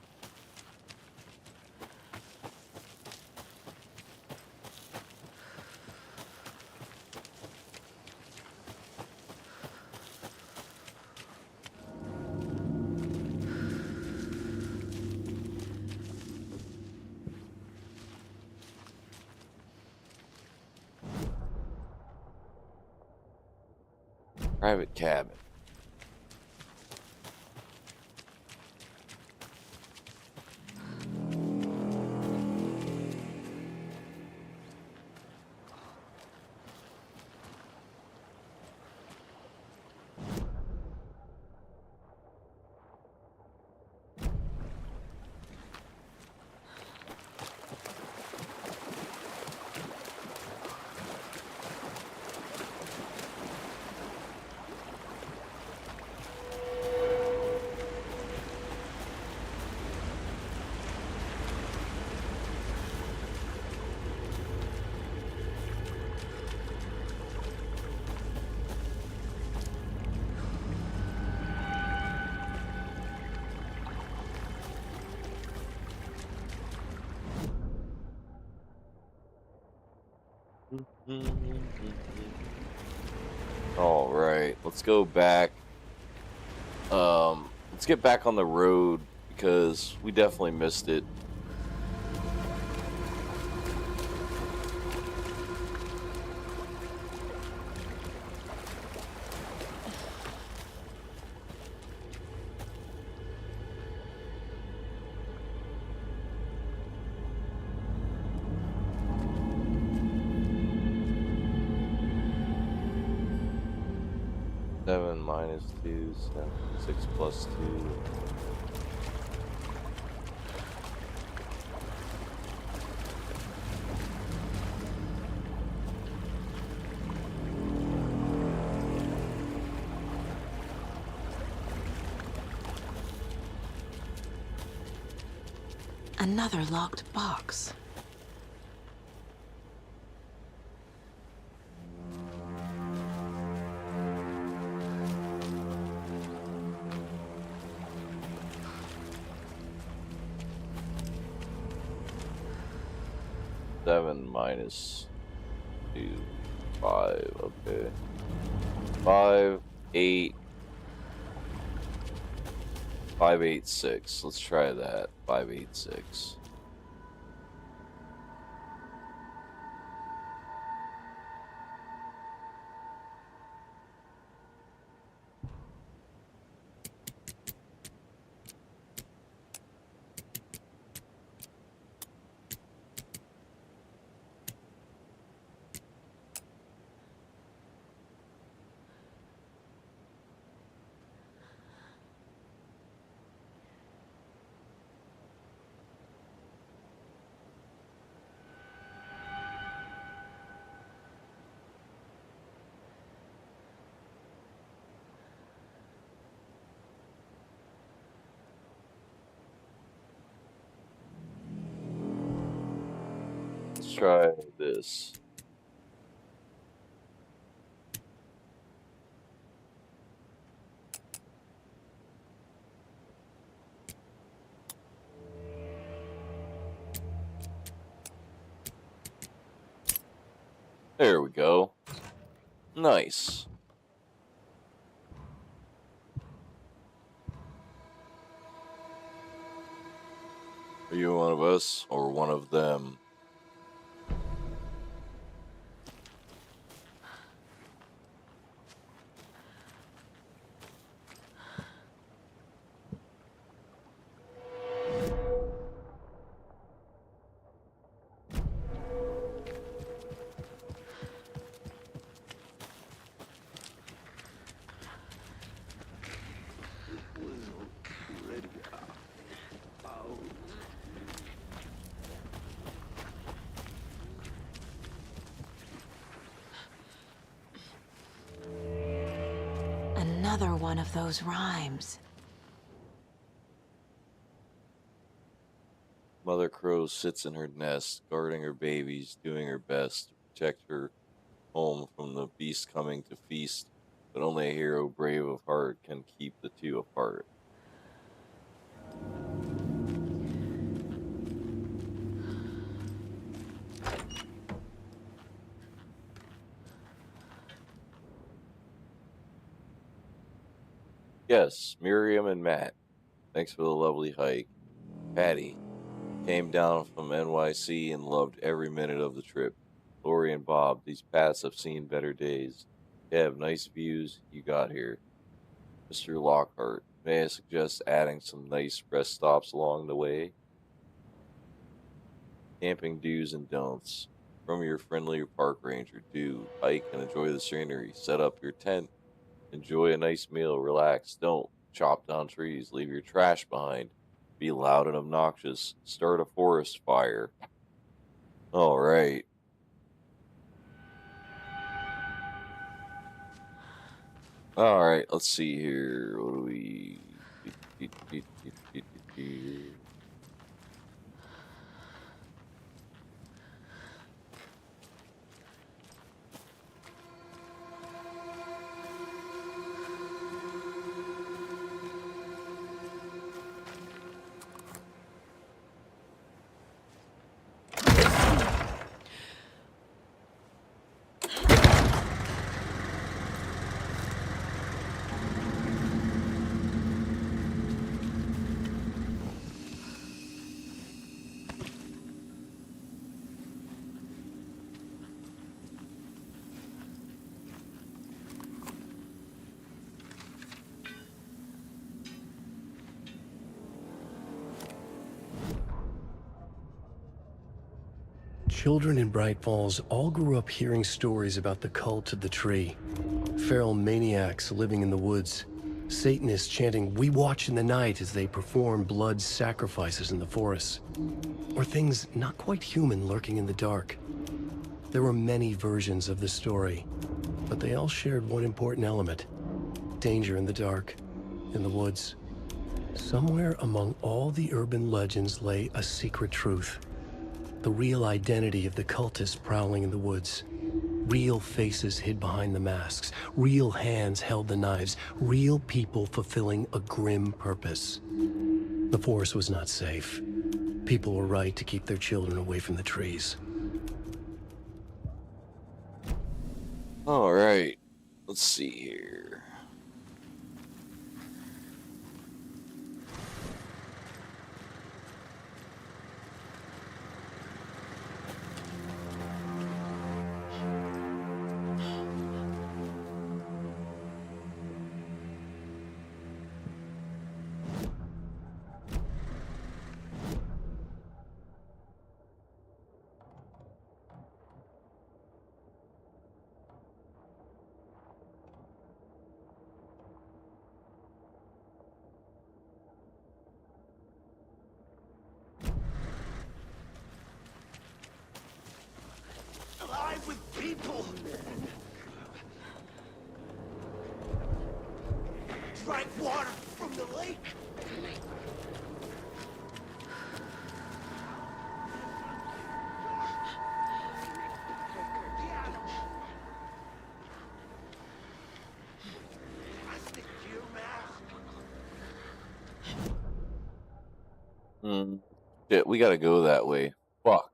Private cabin. All right, let's go back. Let's get back on the road because we definitely missed it. Seven minus 2, 6 plus 2. Another locked box. Seven minus 2, 5. Okay. 5, 8. 586. Let's try that. 586. Let's try this. There we go. Nice. Are you one of us or one of them? Another one of those rhymes. Mother Crow sits in her nest, guarding her babies, doing her best to protect her home from the beast coming to feast. But only a hero brave of heart can keep the two apart. Yes, Miriam and Matt. Thanks for the lovely hike. Patty came down from NYC and loved every minute of the trip. Lori and Bob, these paths have seen better days. They have nice views. You got here. Mr. Lockhart, may I suggest adding some nice rest stops along the way? Camping do's and don'ts. From your friendly park ranger, do hike and enjoy the scenery. Set up your tent. Enjoy a nice meal. Relax. Don't chop down trees. Leave your trash behind. Be loud and obnoxious. Start a forest fire. All right. All right. Let's see here. What do we? Children in Bright Falls all grew up hearing stories about the cult of the tree. Feral maniacs living in the woods. Satanists chanting, "We watch in the night," as they perform blood sacrifices in the forests. Or things not quite human lurking in the dark. There were many versions of the story, but they all shared one important element: danger in the dark, in the woods. Somewhere among all the urban legends lay a secret truth. The real identity of the cultists prowling in the woods. Real faces hid behind the masks. Real hands held the knives. Real people fulfilling a grim purpose. The forest was not safe. People were right to keep their children away from the trees. All right, let's see here. Alive with people! Drank water from the lake! Shit, we gotta go that way. Fuck.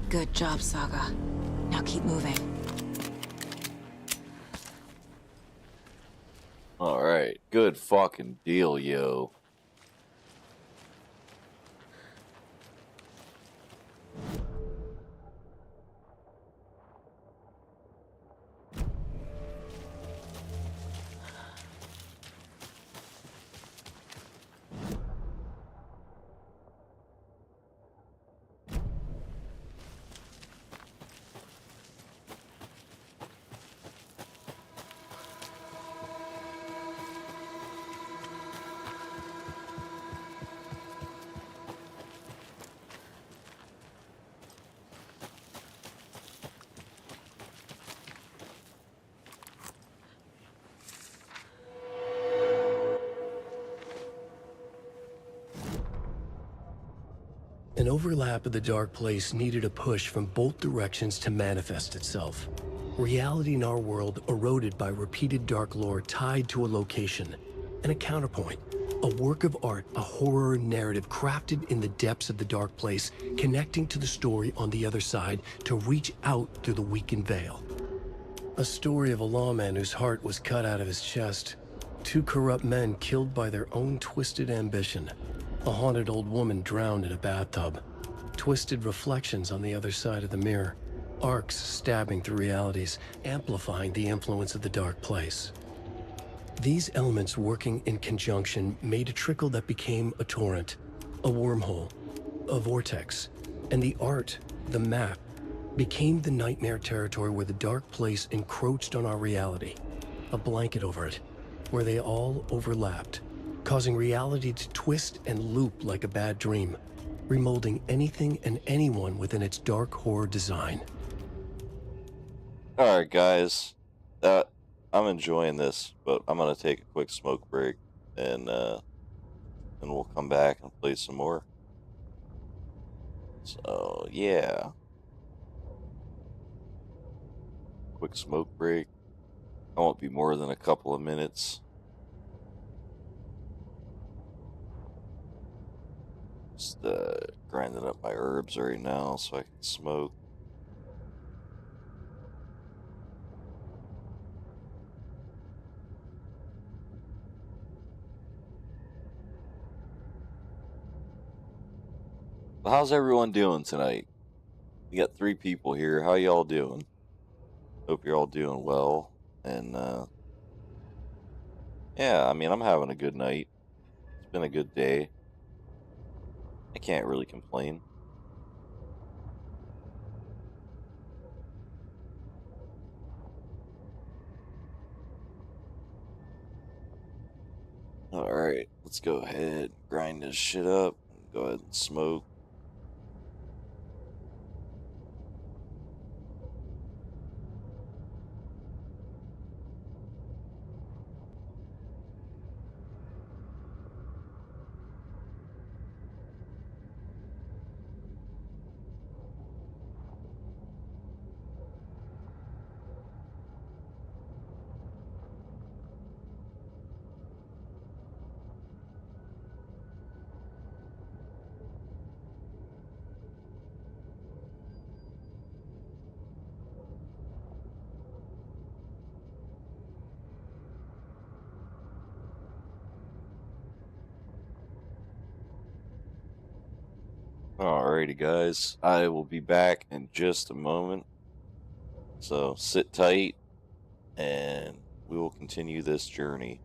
Good job, Saga. Now keep moving. Alright, good fucking deal, yo. An overlap of the dark place needed a push from both directions to manifest itself. Reality in our world eroded by repeated dark lore tied to a location. And a counterpoint, a work of art, a horror narrative crafted in the depths of the dark place, connecting to the story on the other side to reach out through the weakened veil. A story of a lawman whose heart was cut out of his chest. Two corrupt men killed by their own twisted ambition. A haunted old woman drowned in a bathtub. Twisted reflections on the other side of the mirror. Arcs stabbing through realities, amplifying the influence of the dark place. These elements working in conjunction made a trickle that became a torrent, a wormhole, a vortex, and the art, the map, became the nightmare territory where the dark place encroached on our reality. A blanket over it, where they all overlapped, causing reality to twist and loop like a bad dream, remolding anything and anyone within its dark horror design. Alright, guys. I'm enjoying this, but I'm gonna take a quick smoke break and we'll come back and play some more. So, yeah. Quick smoke break. I won't be more than a couple of minutes. Just grinding up my herbs right now so I can smoke. Well, how's everyone doing tonight? We got 3 people here. How y'all doing? Hope you're all doing well. And yeah, I mean, I'm having a good night. It's been a good day. I can't really complain. All right, let's go ahead and grind this shit up and go ahead and smoke. Alrighty, guys. I will be back in just a moment. So sit tight and we will continue this journey.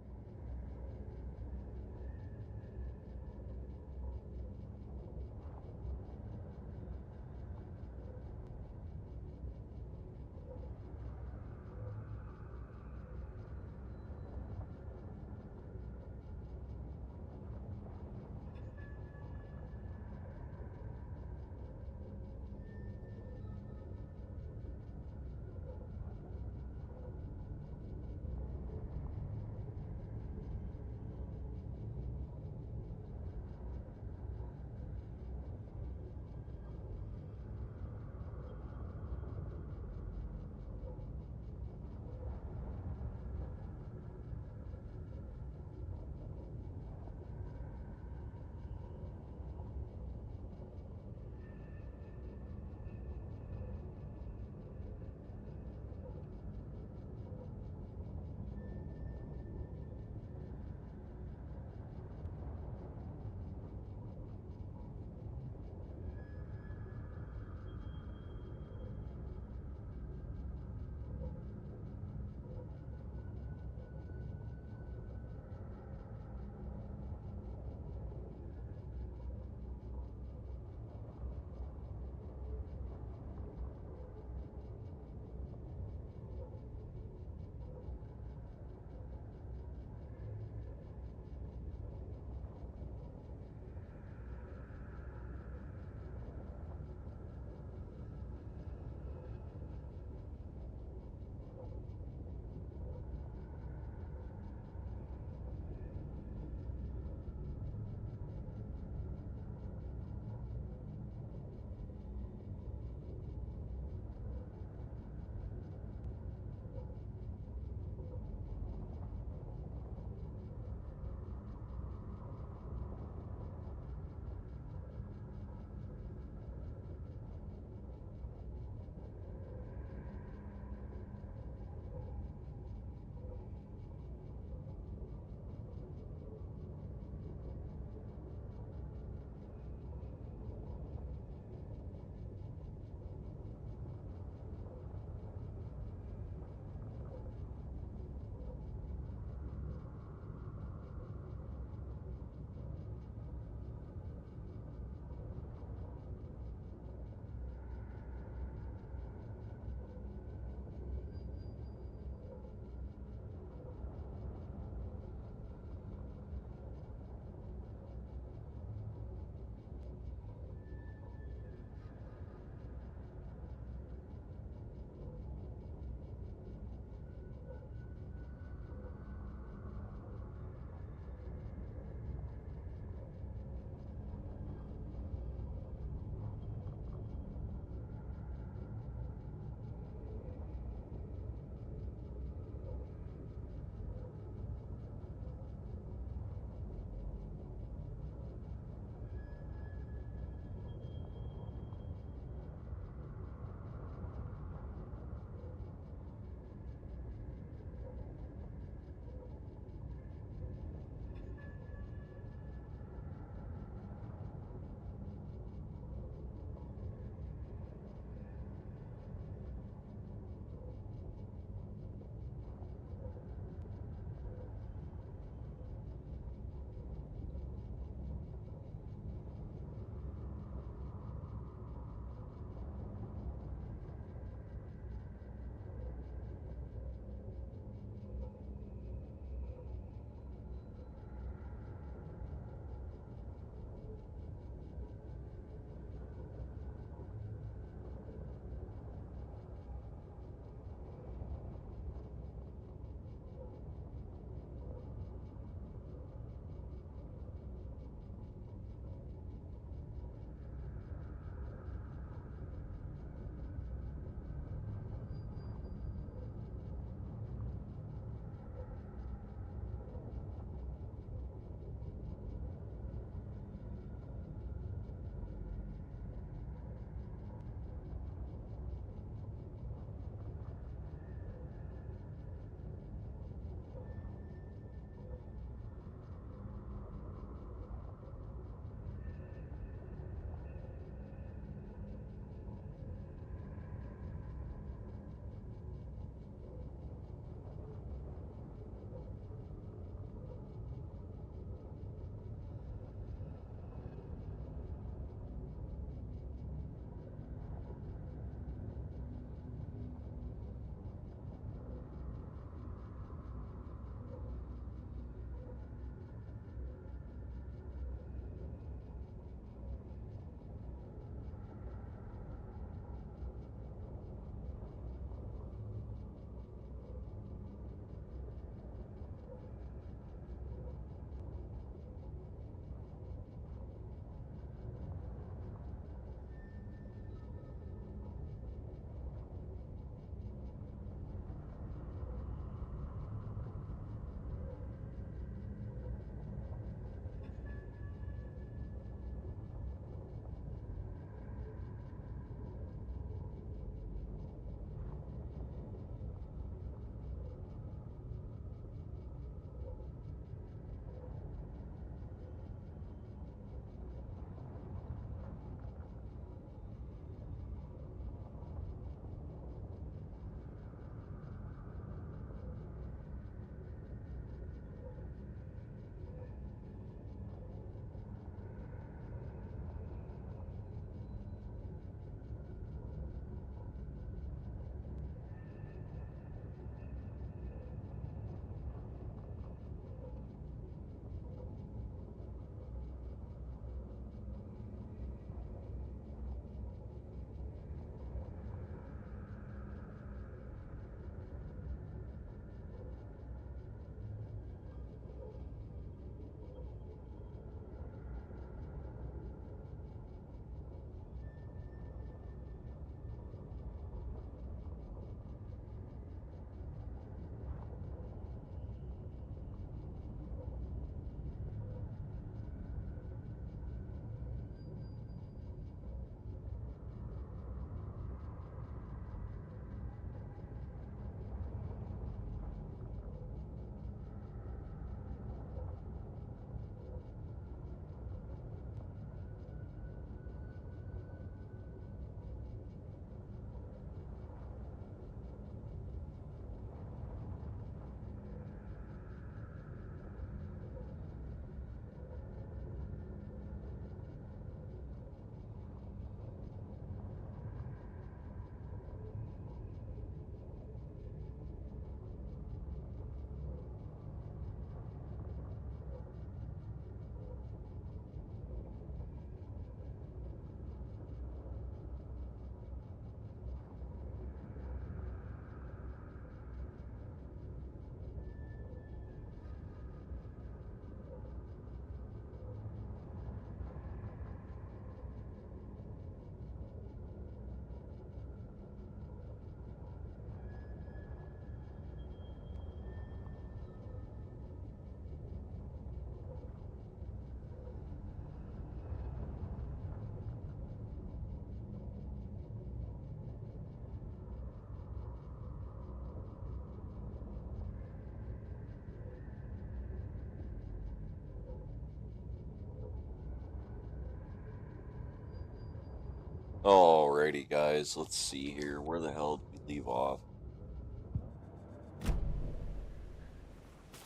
Alrighty, guys, let's see here. Where the hell did we leave off?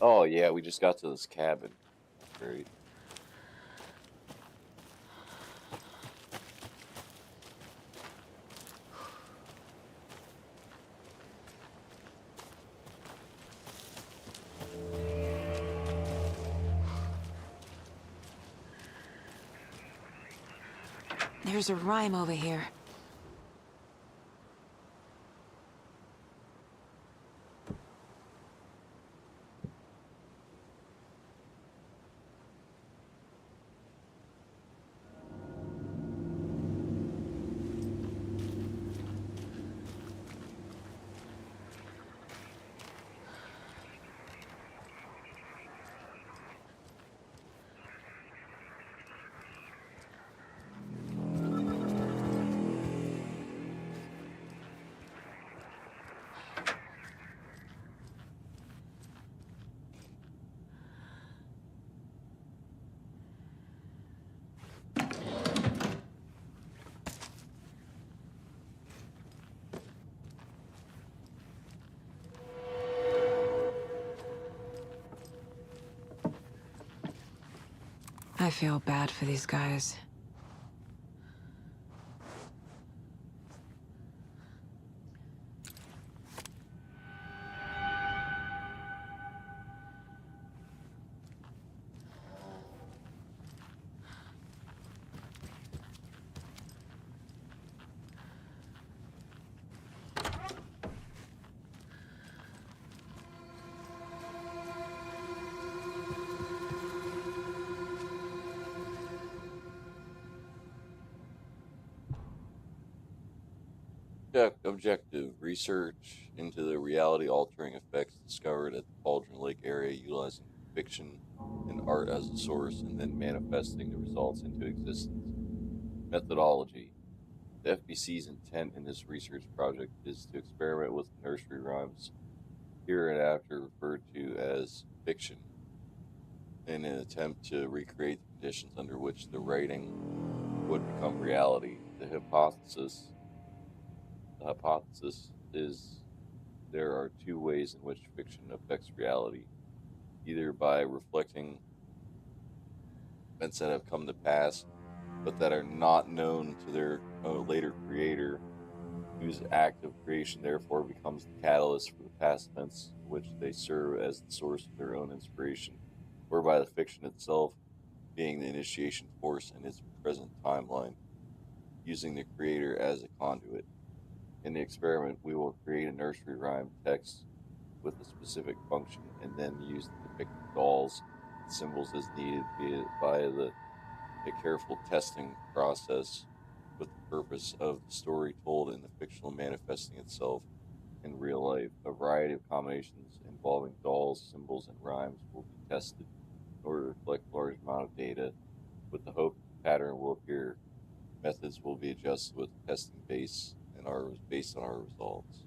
Oh, yeah, we just got to this cabin. Great. There's a rhyme over here. I feel bad for these guys. Objective research into the reality-altering effects discovered at the Cauldron Lake area, utilizing fiction and art as a source, and then manifesting the results into existence. Methodology. The FBC's intent in this research project is to experiment with nursery rhymes, hereinafter referred to as fiction, in an attempt to recreate the conditions under which the writing would become reality. The hypothesis is there are two ways in which fiction affects reality, either by reflecting events that have come to pass but that are not known to their later creator, whose act of creation therefore becomes the catalyst for the past events which they serve as the source of their own inspiration, or by the fiction itself being the initiation force in its present timeline, using the creator as a conduit. In the experiment, we will create a nursery rhyme text with a specific function and then use the depicted dolls and symbols as needed via a careful testing process, with the purpose of the story told in the fictional manifesting itself in real life. A variety of combinations involving dolls, symbols, and rhymes will be tested in order to collect a large amount of data, with the hope that the pattern will appear. Methods will be adjusted with the testing base and are based on our results.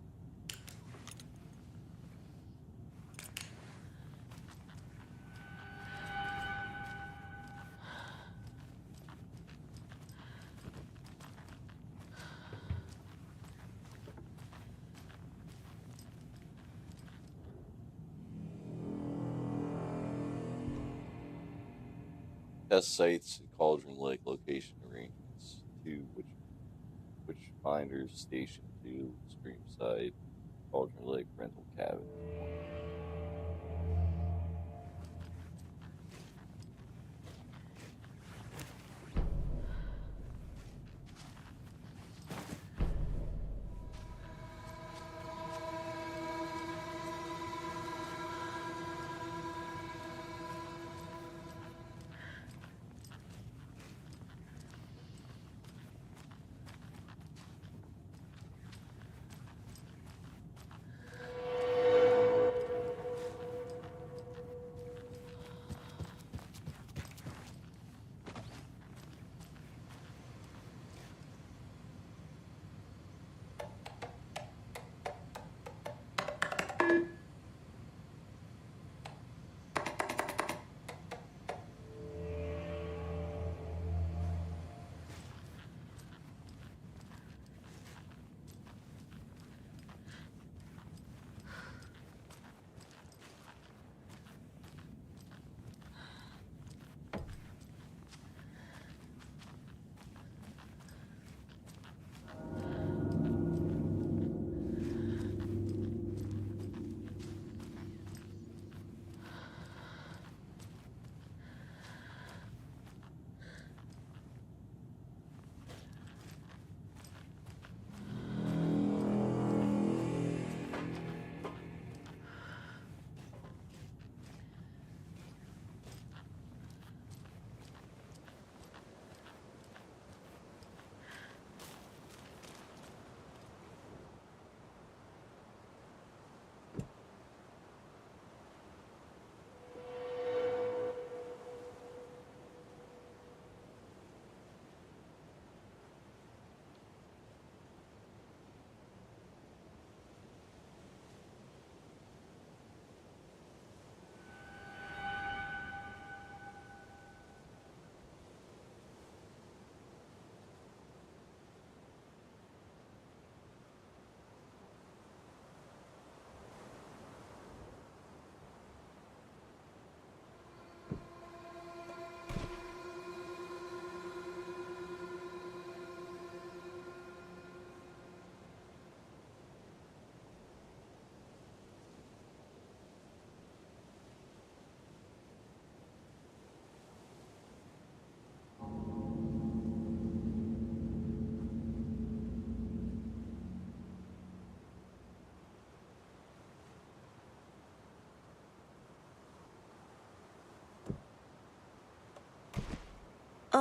Test sites and Cauldron Lake location arrangements. 2. Which finders station 2, Streamside, Cauldron Lake rental cabin.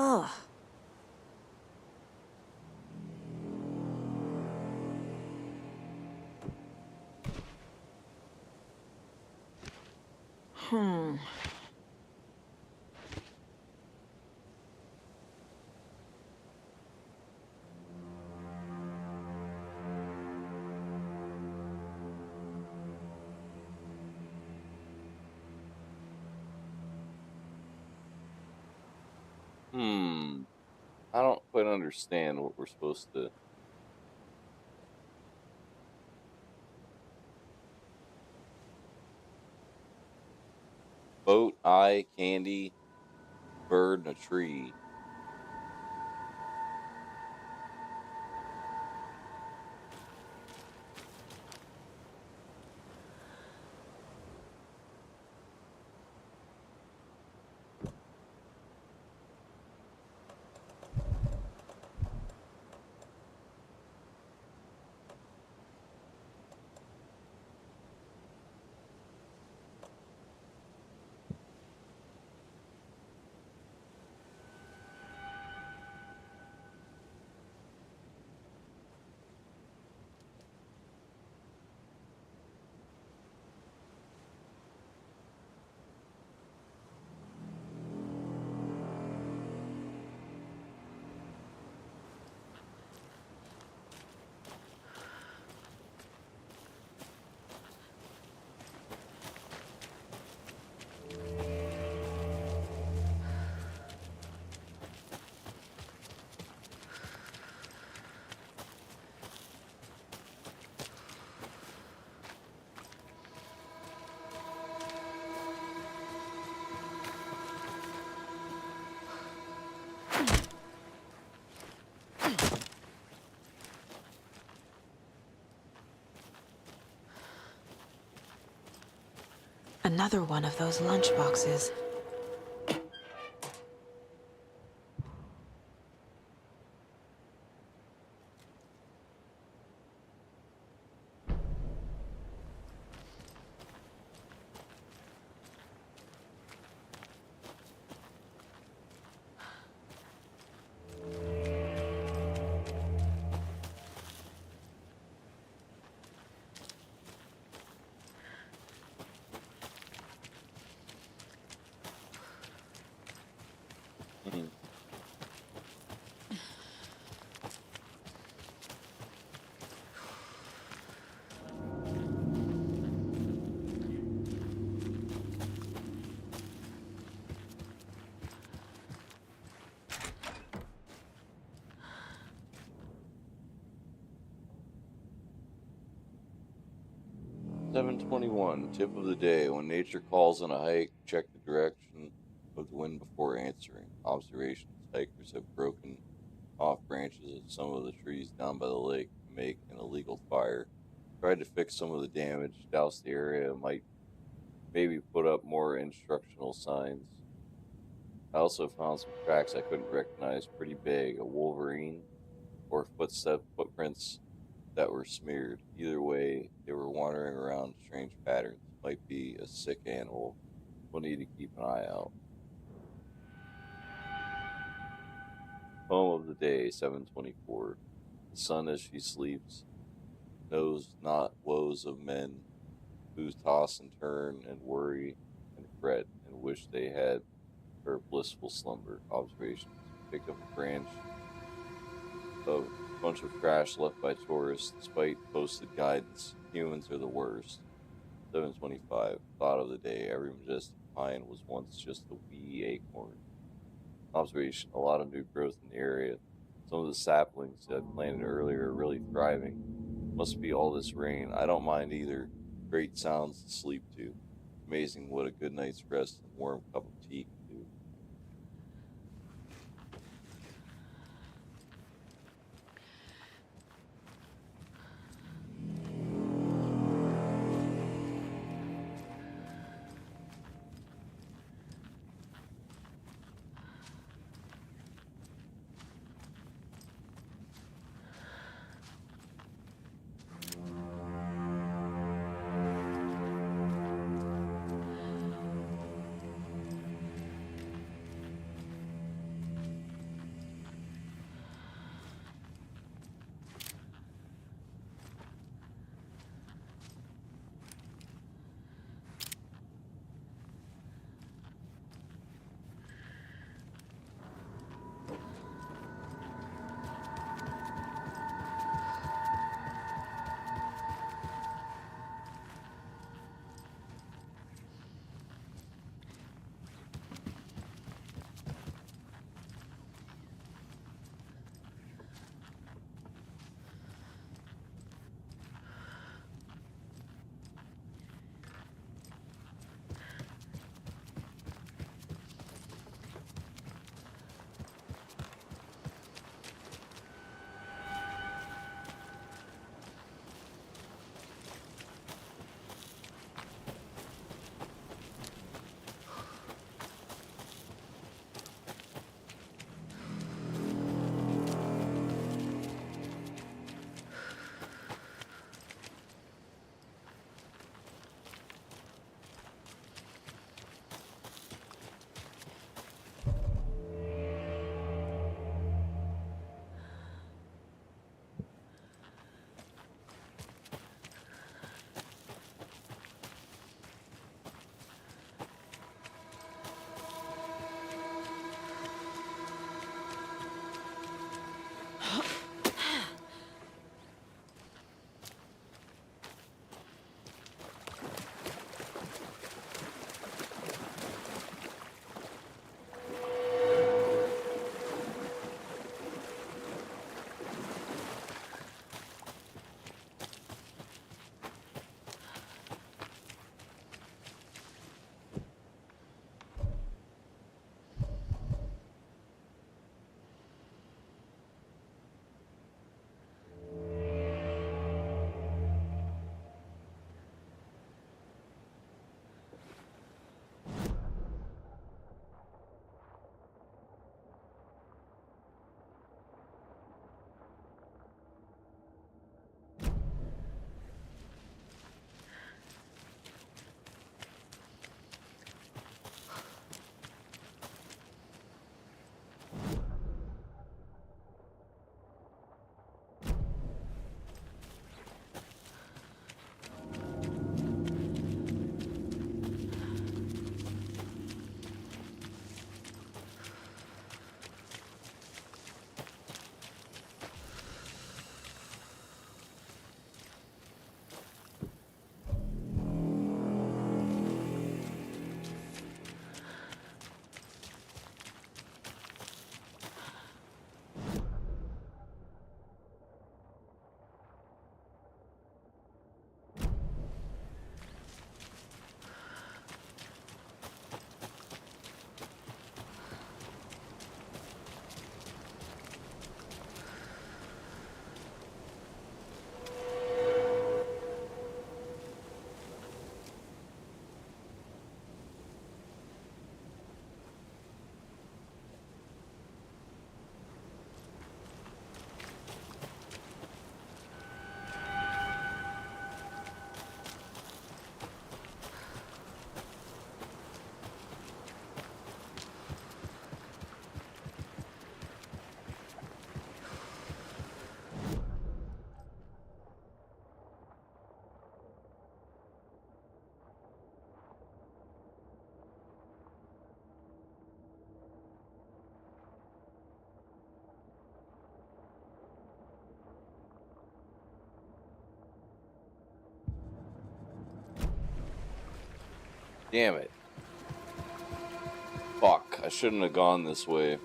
Ugh. I don't quite understand what we're supposed to. Boat, eye, candy, bird, and a tree. Another one of those lunch boxes. Hmm. 7:21, tip of the day. When nature calls on a hike, check the direction of the wind before answering. Observations. Hikers have broken off branches of some of the trees down by the lake to make an illegal fire. Tried to fix some of the damage, douse the area, might maybe put up more instructional signs. I also found some tracks I couldn't recognize, pretty big, a wolverine or footprints that were smeared. Either way, they were wandering around strange patterns. Might be a sick animal. We'll need to keep an eye out. Poem of the day, 7:24. The sun as she sleeps knows not woes of men who toss and turn and worry and fret and wish they had her blissful slumber. Observations. Picked up a branch of a bunch of trash left by tourists despite posted guidance. Humans are the worst. 7:25. Thought of the day. Every majestic pine was once just a wee acorn. Observation. A lot of new growth in the area. Some of the saplings that I planted earlier are really thriving. Must be all this rain. I don't mind either. Great sounds to sleep to. Amazing what a good night's rest and warm cup of tea can do. Damn it. Fuck, I shouldn't have gone this way.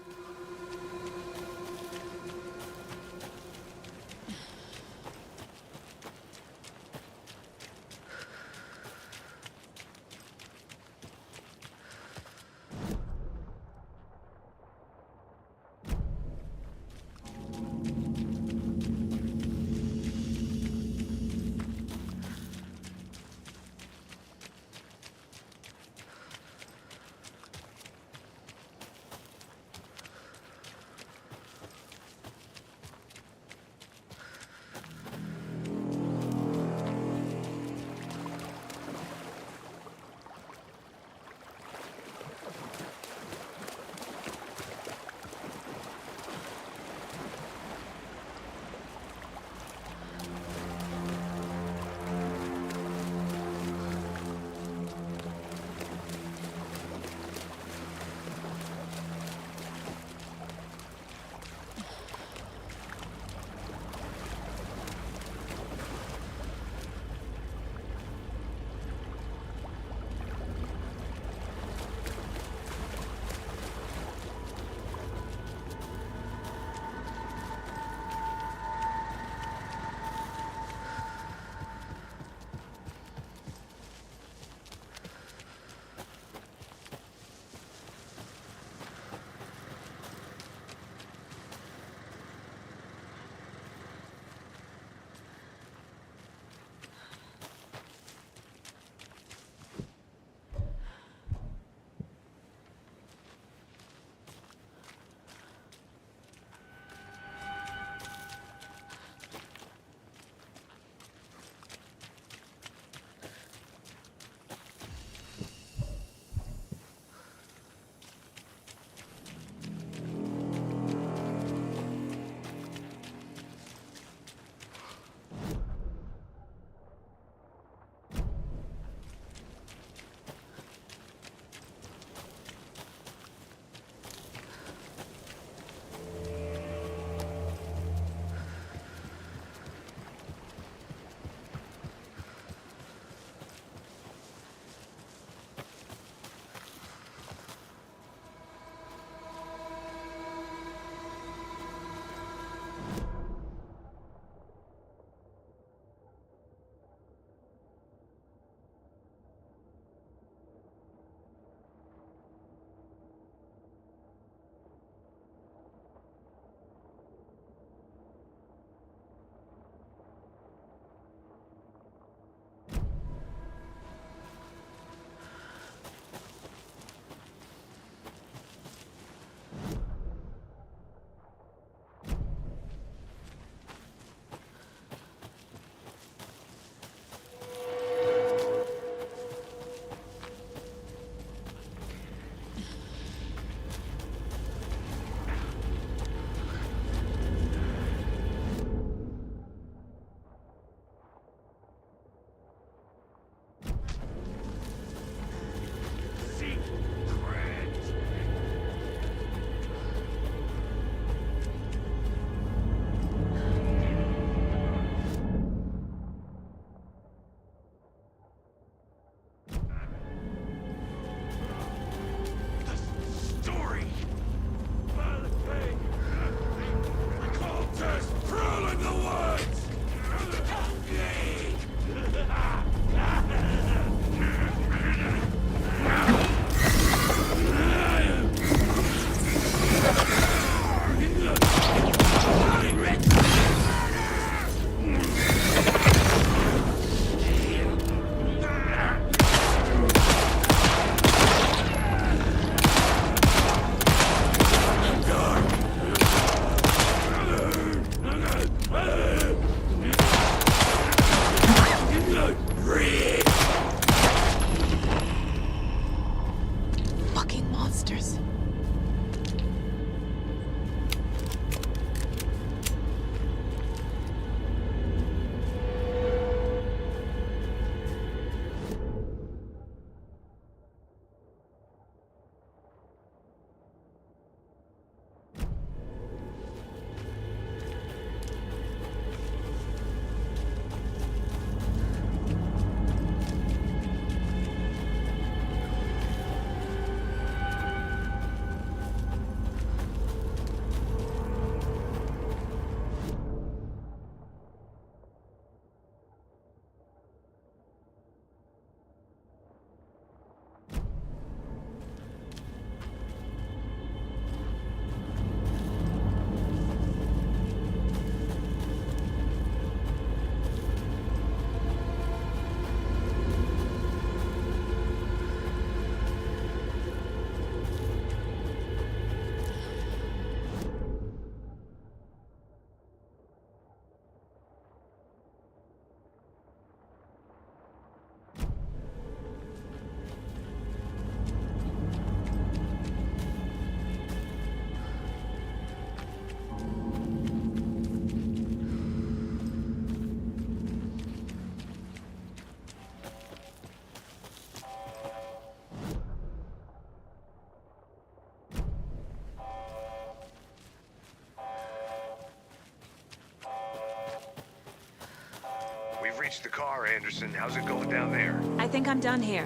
reached the car, Anderson. How's it going down there? I think I'm done here.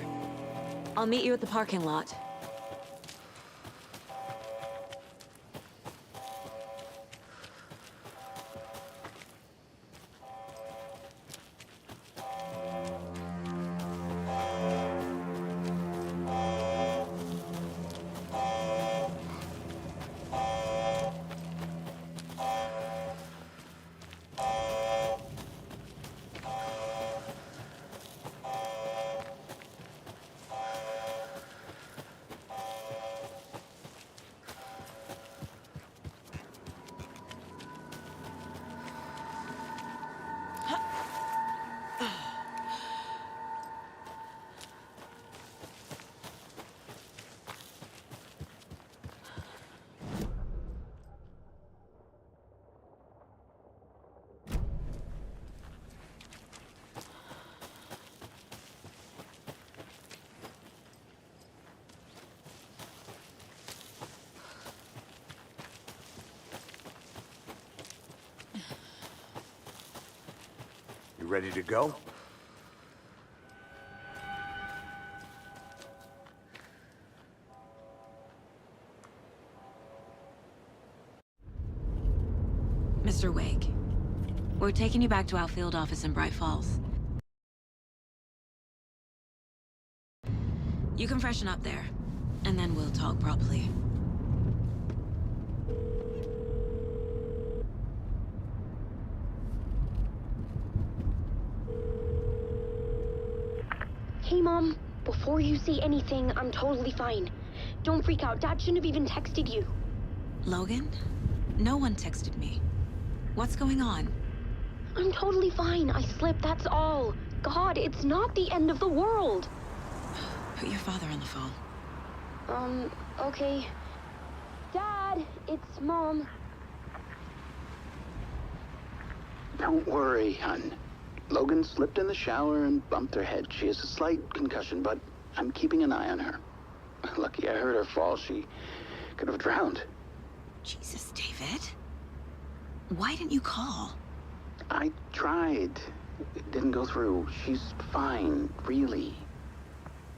I'll meet you at the parking lot. You ready to go? Mr. Wake, we're taking you back to our field office in Bright Falls. You can freshen up there, and then we'll talk properly. Hey, Mom. Before you say anything, I'm totally fine. Don't freak out. Dad shouldn't have even texted you. Logan? No one texted me. What's going on? I'm totally fine. I slipped, that's all. God, it's not the end of the world. Put your father on the phone. Okay. Dad, it's Mom. Don't worry, hon. Logan slipped in the shower and bumped her head. She has a slight concussion, but I'm keeping an eye on her. Lucky I heard her fall. She could have drowned. Jesus, David. Why didn't you call? I tried. It didn't go through. She's fine, really.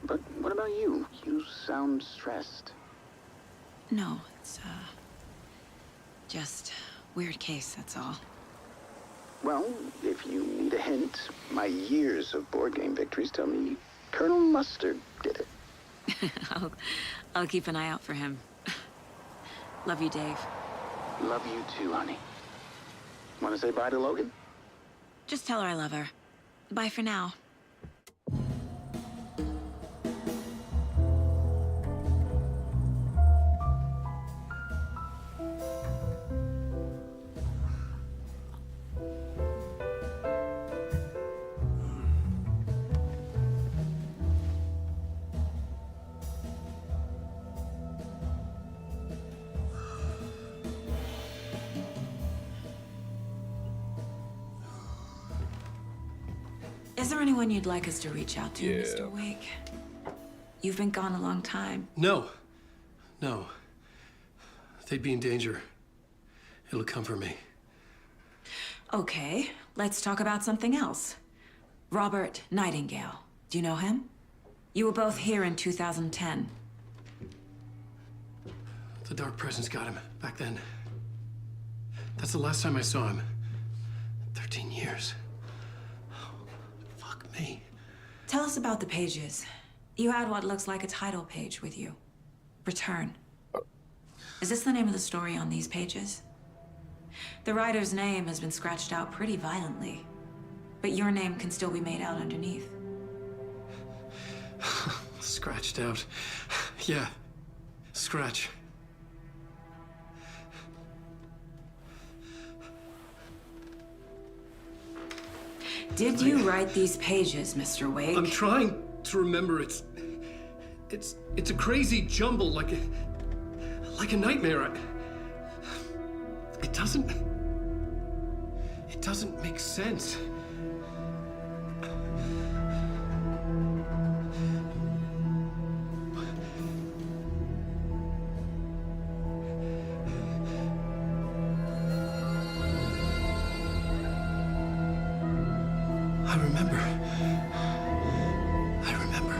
But what about you? You sound stressed. No, it's, just weird case, that's all. Well, if you need a hint, my years of board game victories tell me Colonel Mustard did it. I'll keep an eye out for him. Love you, Dave. Love you too, honey. Want to say bye to Logan? Just tell her I love her. Bye for now. Is there anyone you'd like us to reach out to, Yeah. Mr. Wake? You've been gone a long time. No. No. They'd be in danger. It'll come for me. Okay, let's talk about something else. Robert Nightingale. Do you know him? You were both here in 2010. The Dark Presence got him back then. That's the last time I saw him. 13 years. Oh, fuck me. Tell us about the pages. You had what looks like a title page with you. Return. Is this the name of the story on these pages? The writer's name has been scratched out pretty violently, but your name can still be made out underneath. Scratched out. Yeah. Scratch. Did you write these pages, Mr. Wake? I'm trying to remember. It's a crazy jumble, like a nightmare. It doesn't make sense. I remember. I remember.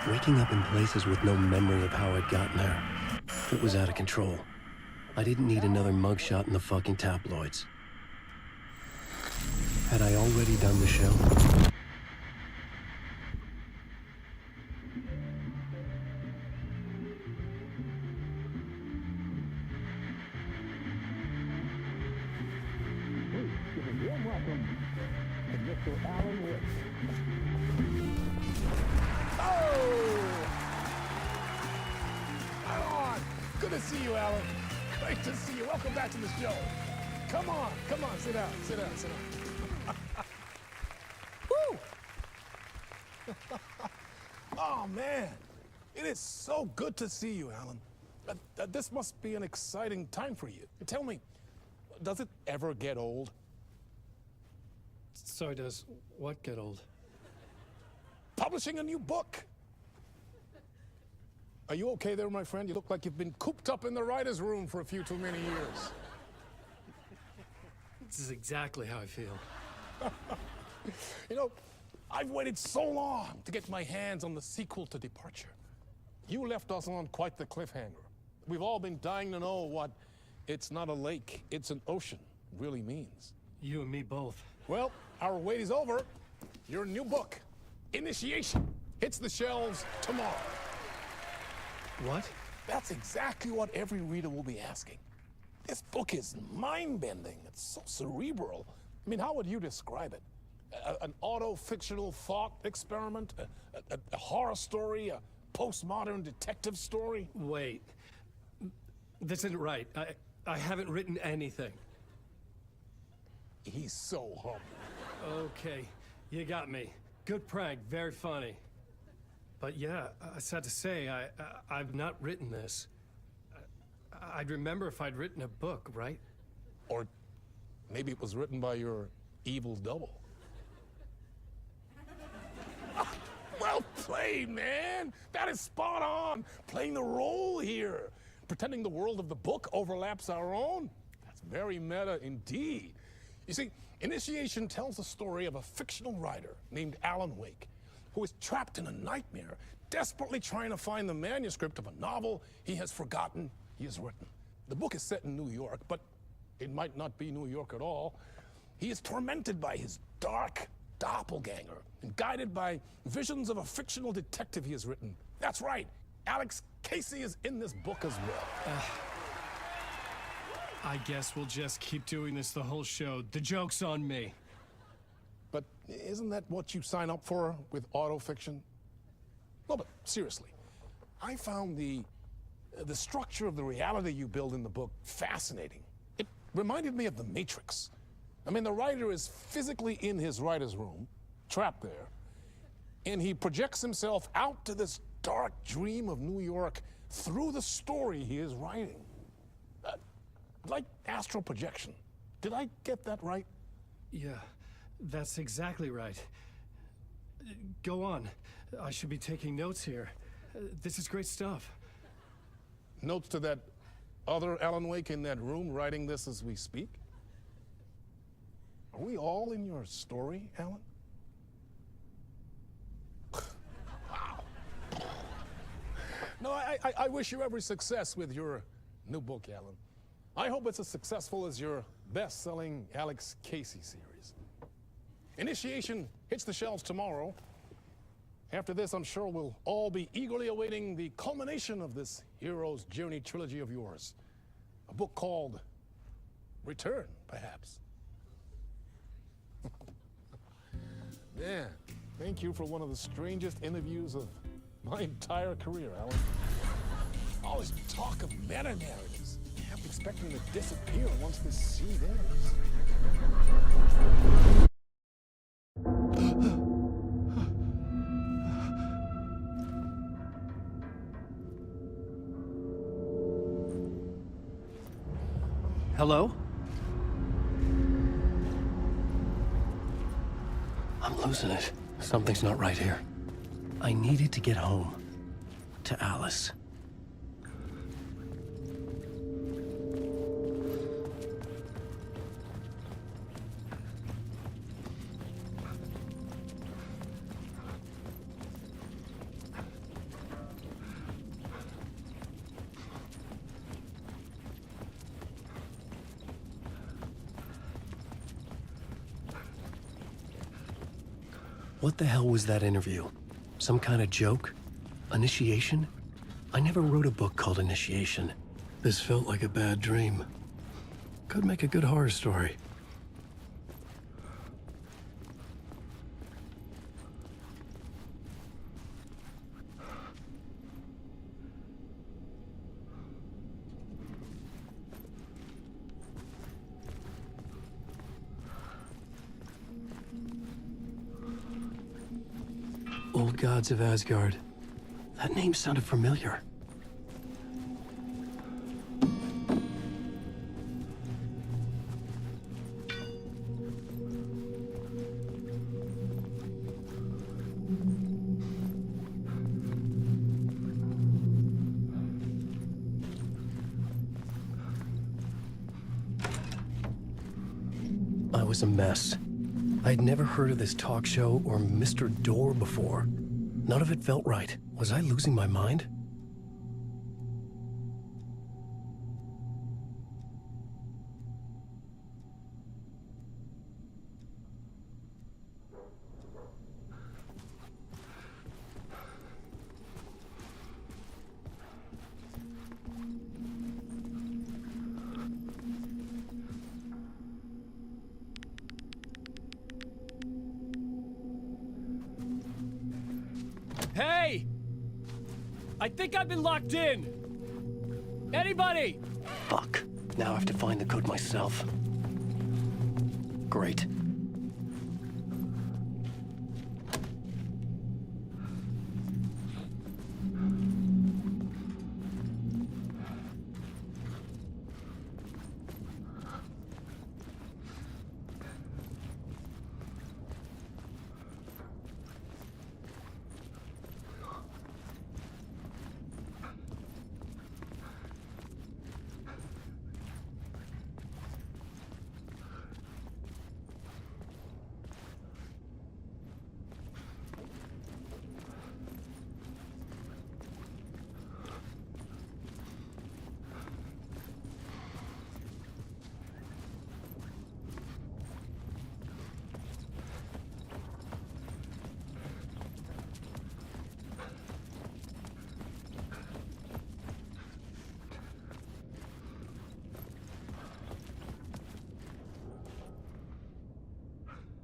Waking up in places with no memory of how I'd gotten there. It was out of control. I didn't need another mugshot in the fucking tabloids. Had I already done the show? Good to see you, Alan. Great to see you. Welcome back to the show. Come on, sit down. Woo! Oh, man. It is so good to see you, Alan. This must be an exciting time for you. Tell me, does it ever get old? Sorry, does what get old? Publishing a new book. Are you okay there, my friend? You look like you've been cooped up in the writer's room for a few too many years. This is exactly how I feel. You know, I've waited so long to get my hands on the sequel to Departure. You left us on quite the cliffhanger. We've all been dying to know what "it's not a lake, it's an ocean" really means. You and me both. Well, our wait is over. Your new book, Initiation, hits the shelves tomorrow. What? That's exactly what every reader will be asking. This book is mind-bending. It's so cerebral. I mean, how would you describe it? An auto-fictional thought experiment? A horror story? A postmodern detective story? Wait. This isn't right. I haven't written anything. He's so humble. Okay, you got me. Good prank, very funny. But yeah, sad to say, I've not written this. I'd remember if I'd written a book, right? Or maybe it was written by your evil double. Well played, man! That is spot on! Playing the role here. Pretending the world of the book overlaps our own. That's very meta indeed. You see, Initiation tells the story of a fictional writer named Alan Wake, who is trapped in a nightmare, desperately trying to find the manuscript of a novel he has forgotten he has written. The book is set in New York, but it might not be New York at all. He is tormented by his dark doppelganger and guided by visions of a fictional detective he has written. That's right, Alex Casey is in this book as well. I guess we'll just keep doing this the whole show. The joke's on me. But isn't that what you sign up for with autofiction? No, but seriously, I found the structure of the reality you build in the book fascinating. It reminded me of The Matrix. I mean, the writer is physically in his writer's room, trapped there, and he projects himself out to this dark dream of New York through the story he is writing. Like astral projection. Did I get that right? Yeah, that's exactly right. Go on. I should be taking notes here. This is great stuff. Notes to that other Alan Wake in that room writing this as we speak? Are we all in your story, Alan? Wow. No, I wish you every success with your new book, Alan. I hope it's as successful as your best-selling Alex Casey series. Initiation hits the shelves tomorrow. After this, I'm sure we'll all be eagerly awaiting the culmination of this hero's journey trilogy of yours. A book called Return, perhaps. Man, thank you for one of the strangest interviews of my entire career, Alan. All this talk of meta-narratives. I'm expecting to disappear once this scene ends. Hello? I'm losing it. Something's not right here. I needed to get home. To Alice. What the hell was that interview? Some kind of joke? Initiation? I never wrote a book called Initiation. This felt like a bad dream. Could make a good horror story. Old Gods of Asgard. That name sounded familiar. I was a mess. I'd never heard of this talk show or Mr. Door before. None of it felt right. Was I losing my mind? Hey! I think I've been locked in! Anybody? Fuck. Now I have to find the code myself. Great.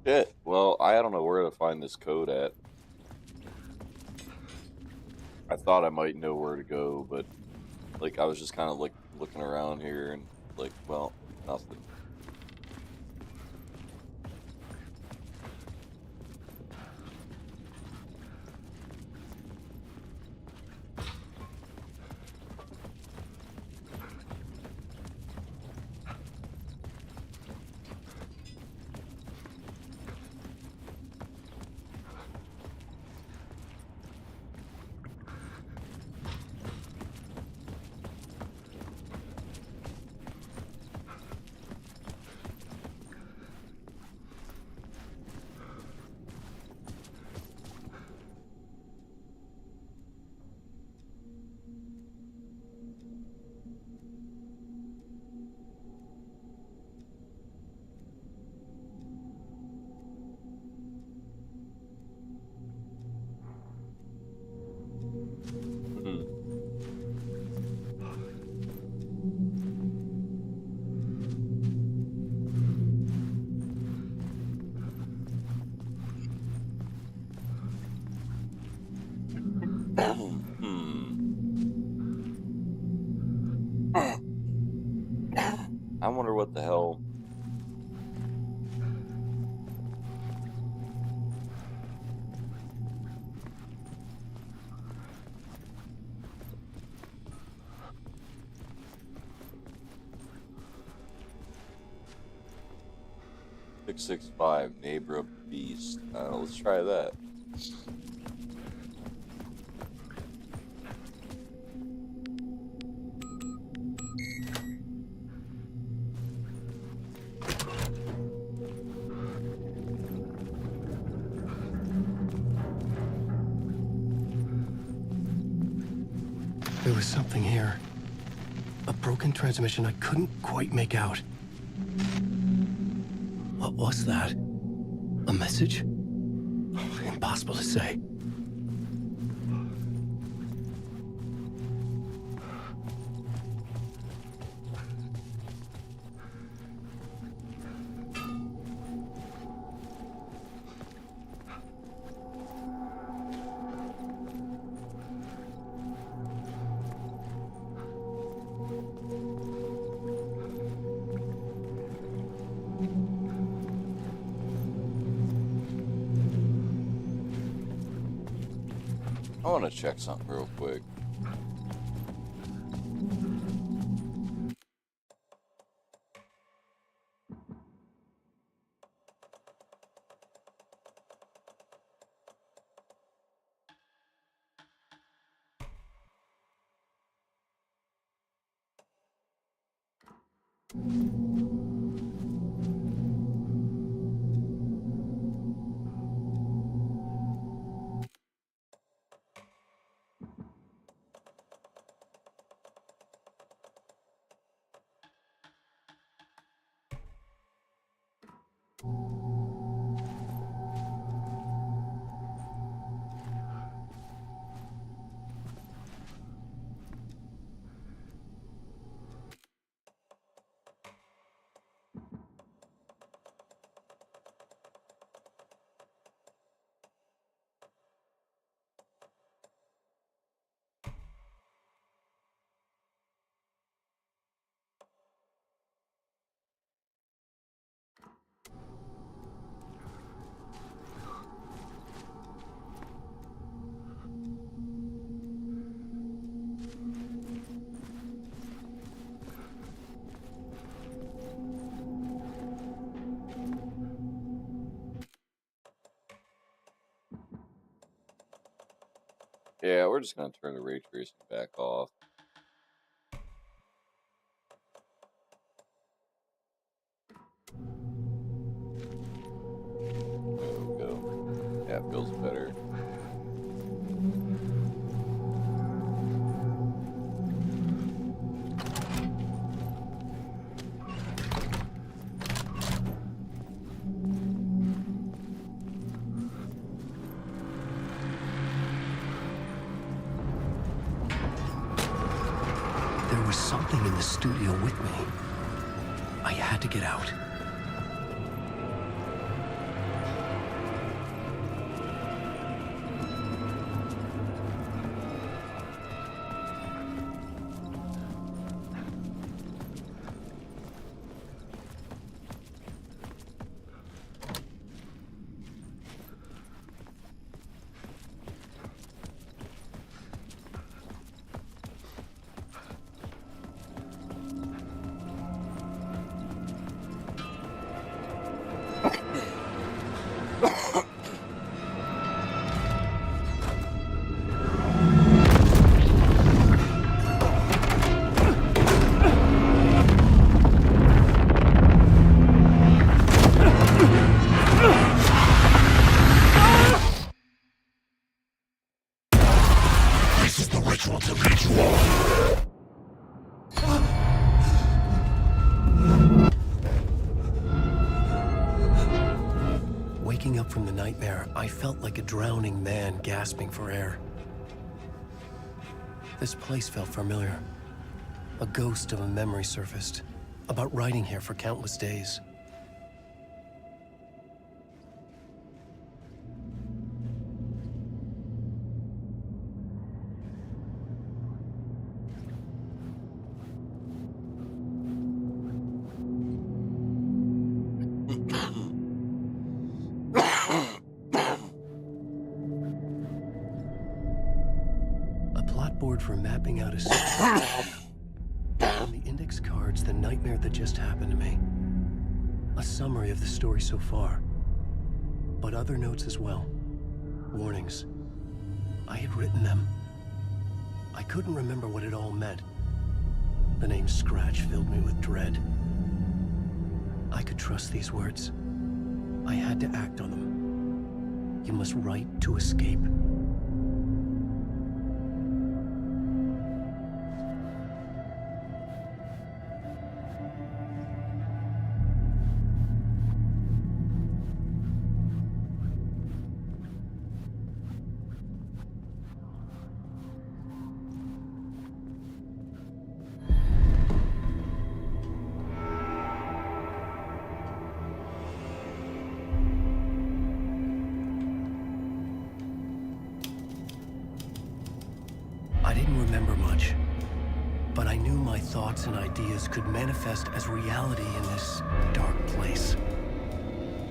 Shit. Well, I don't know where to find this code at. I thought I might know where to go, but like I was just kind of like looking around here and like, well, nothing. I wonder what the hell. .665 neighbor beast. Let's try that. There was something here. A broken transmission I couldn't quite make out. What was that? A message? Impossible to say. I want to check something real quick. Yeah, we're just going to turn the ray tracing back off. There we go. Yeah, it feels better. There was something in the studio with me. I had to get out. This is the ritual to lead you all. Waking up from the nightmare, I felt like a drowning man gasping for air. This place felt familiar. A ghost of a memory surfaced, about riding here for countless days. whiteboard for mapping out a system. On the index cards, the nightmare that just happened to me. A summary of the story so far. But other notes as well. Warnings. I had written them. I couldn't remember what it all meant. The name Scratch filled me with dread. I could trust these words. I had to act on them. You must write to escape. I didn't remember much, but I knew my thoughts and ideas could manifest as reality in this dark place.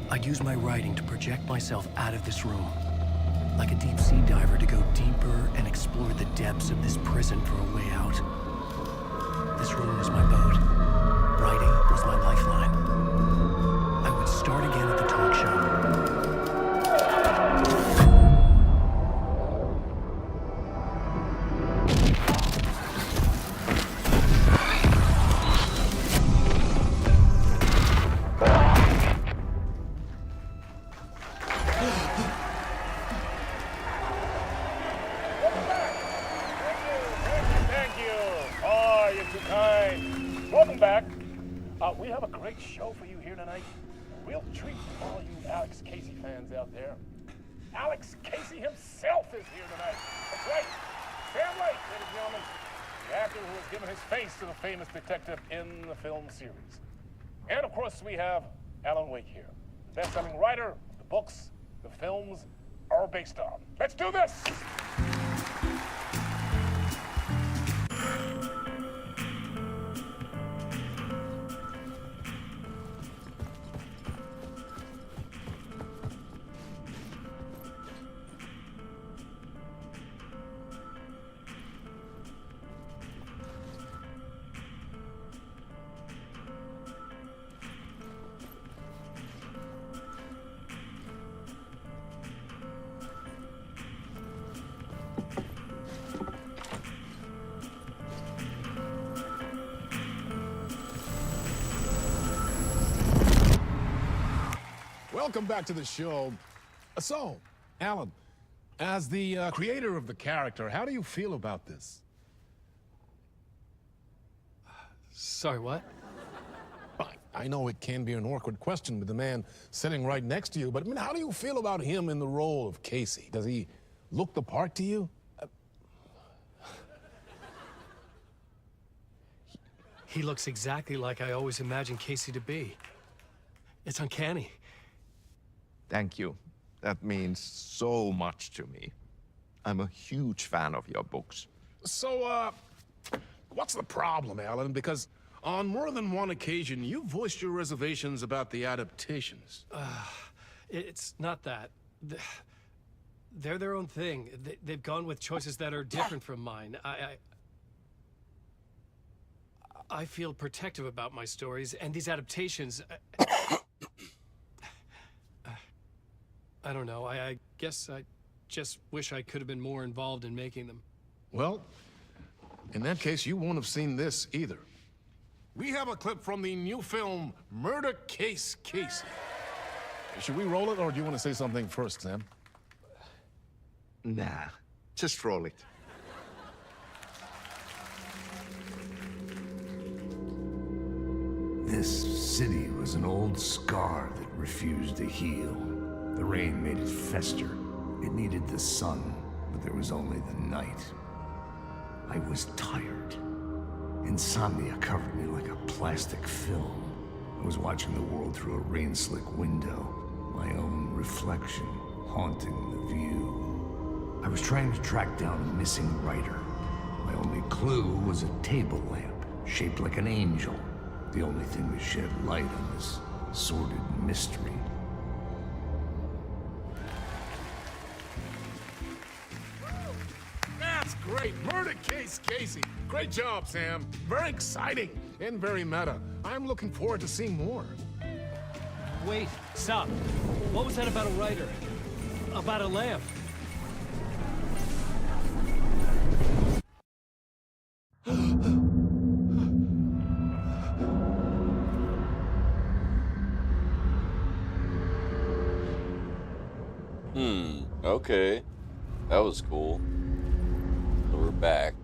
I'd use my writing to project myself out of this room, like a deep-sea diver to go deeper and explore the depths of this prison for a way out. This room was my boat. Writing was my lifeline. I would start again at the talk show. We have a great show for you here tonight. A real treat for all you Alex Casey fans out there. Alex Casey himself is here tonight. That's right. Sam Lake, ladies and gentlemen. The actor who has given his face to the famous detective in the film series. And of course, we have Alan Wake here. The best-selling writer, the books, the films are based on. Let's do this! Welcome back to the show. So, Alan, as the creator of the character, how do you feel about this? Sorry, what? I know it can be an awkward question with the man sitting right next to you, but I mean, how do you feel about him in the role of Casey? Does he look the part to you? He looks exactly like I always imagined Casey to be. It's uncanny. Thank you. That means so much to me. I'm a huge fan of your books. So, what's the problem, Alan? Because on more than one occasion, you voiced your reservations about the adaptations. It's not that. They're their own thing. They've gone with choices that are different from mine. I feel protective about my stories, and these adaptations... I don't know. I guess I just wish I could have been more involved in making them. Well, in that case, you won't have seen this either. We have a clip from the new film, Murder Case Casey. Should we roll it, or do you want to say something first, Sam? Nah, just roll it. This city was an old scar that refused to heal. The rain made it fester. It needed the sun, but there was only the night. I was tired. Insomnia covered me like a plastic film. I was watching the world through a rain-slick window, my own reflection haunting the view. I was trying to track down a missing writer. My only clue was a table lamp, shaped like an angel. The only thing that shed light on this sordid mystery. great. Murder case, Casey. Great job, Sam. Very exciting and very meta. I'm looking forward to seeing more. Wait, stop. What was that about a writer? About a lamp? Okay. That was cool. So we're back.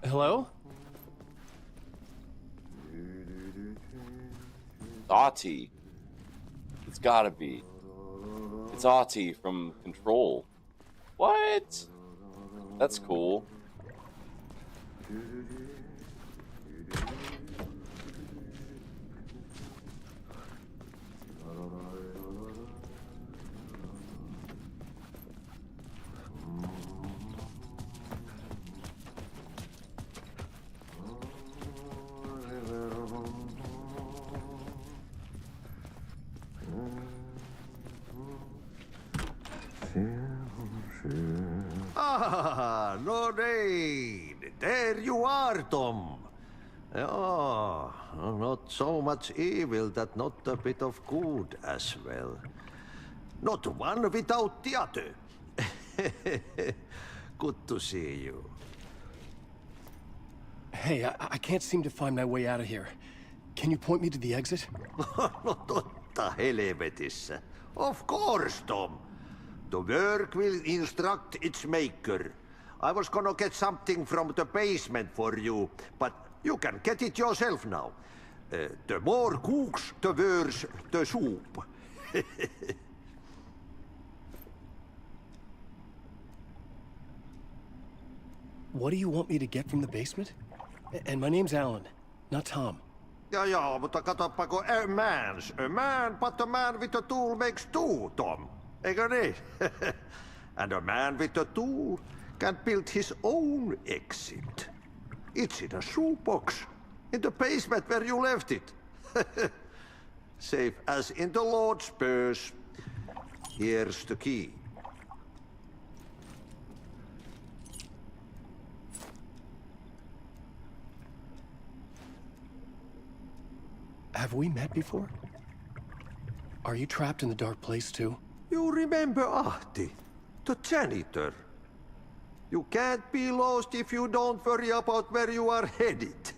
Hello? Ahti. It's gotta be. It's Ahti from Control. What? That's cool. Ah, no need. There you are, Tom. Oh, not so much evil that not a bit of good as well. Not one without the other. Good to see you. Hey, I can't seem to find my way out of here. Can you point me to the exit? No totta helvetissä. Of course, Tom. The work will instruct its maker. I was gonna get something from the basement for you, but you can get it yourself now. The more cooks, the worse the soup. What do you want me to get from the basement? And my name's Alan, not Tom. Ja, mutta katoppa kun a man, but a man with a tool makes two, Tom. Eikö niin? And a man with a tool can build his own exit. It's in a shoebox, in the basement where you left it. Safe as in the Lord's purse. Here's the key. Have we met before? Are you trapped in the dark place too? You remember Ahti, the janitor. You can't be lost if you don't worry about where you are headed.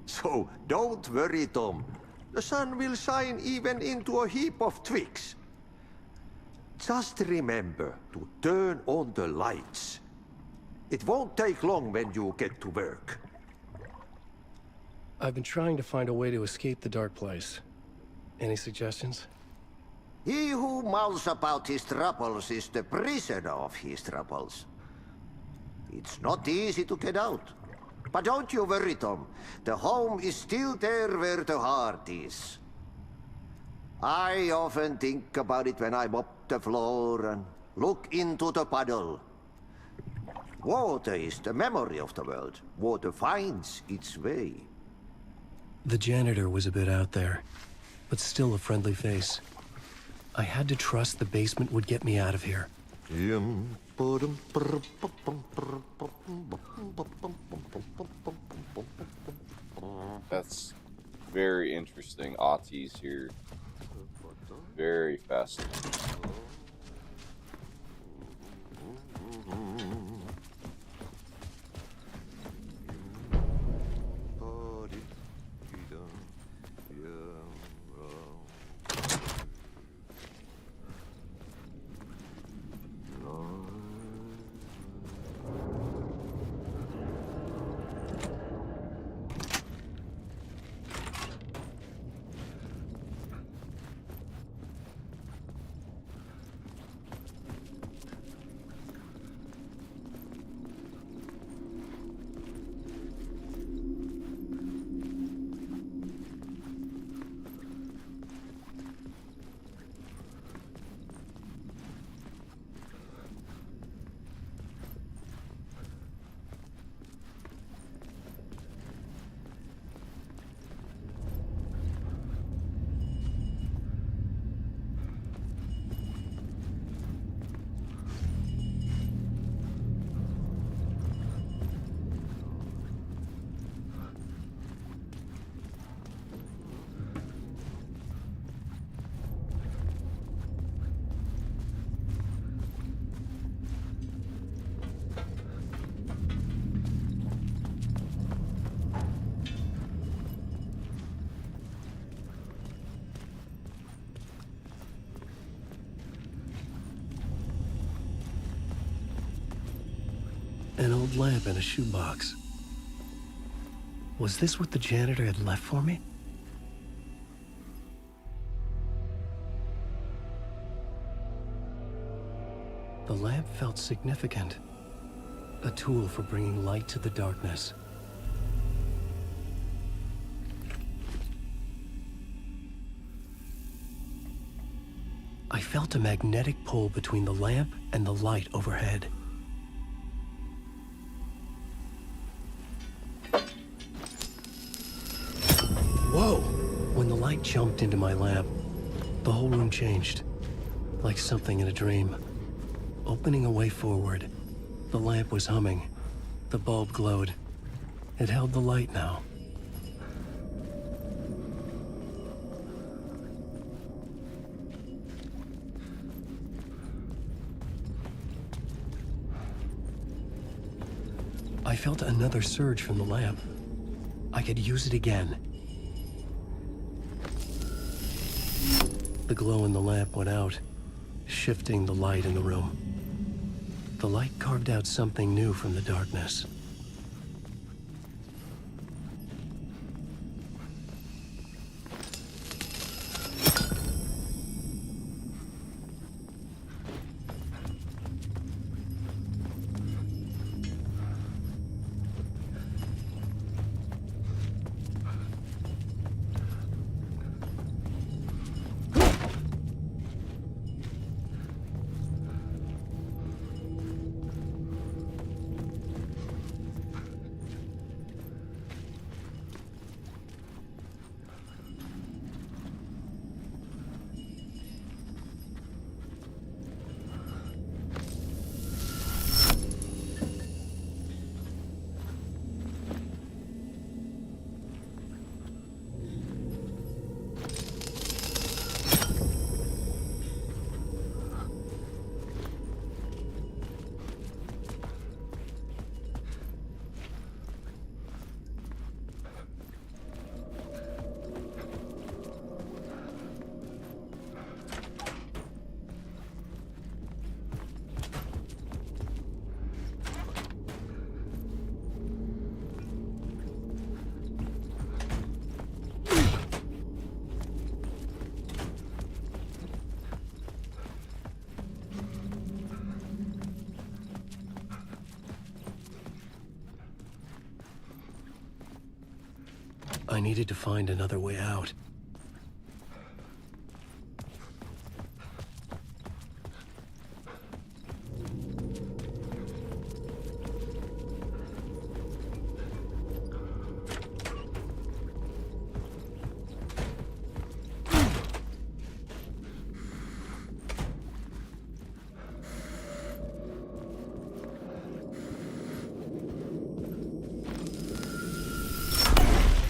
So don't worry, Tom. The sun will shine even into a heap of twigs. Just remember to turn on the lights. It won't take long when you get to work. I've been trying to find a way to escape the dark place. Any suggestions? He who mouths about his troubles is the prisoner of his troubles. It's not easy to get out. But don't you worry, Tom. The home is still there where the heart is. I often think about it when I mop the floor and look into the puddle. Water is the memory of the world. Water finds its way. The janitor was a bit out there, but still a friendly face. I had to trust the basement would get me out of here. That's very interesting. Auties here. Very fascinating. An old lamp in a shoebox. Was this what the janitor had left for me? The lamp felt significant. A tool for bringing light to the darkness. I felt a magnetic pull between the lamp and the light overhead. Whoa! When the light jumped into my lamp, the whole room changed, like something in a dream. Opening a way forward, the lamp was humming. The bulb glowed. It held the light now. I felt another surge from the lamp. I could use it again. The glow in the lamp went out, shifting the light in the room. The light carved out something new from the darkness. I needed to find another way out.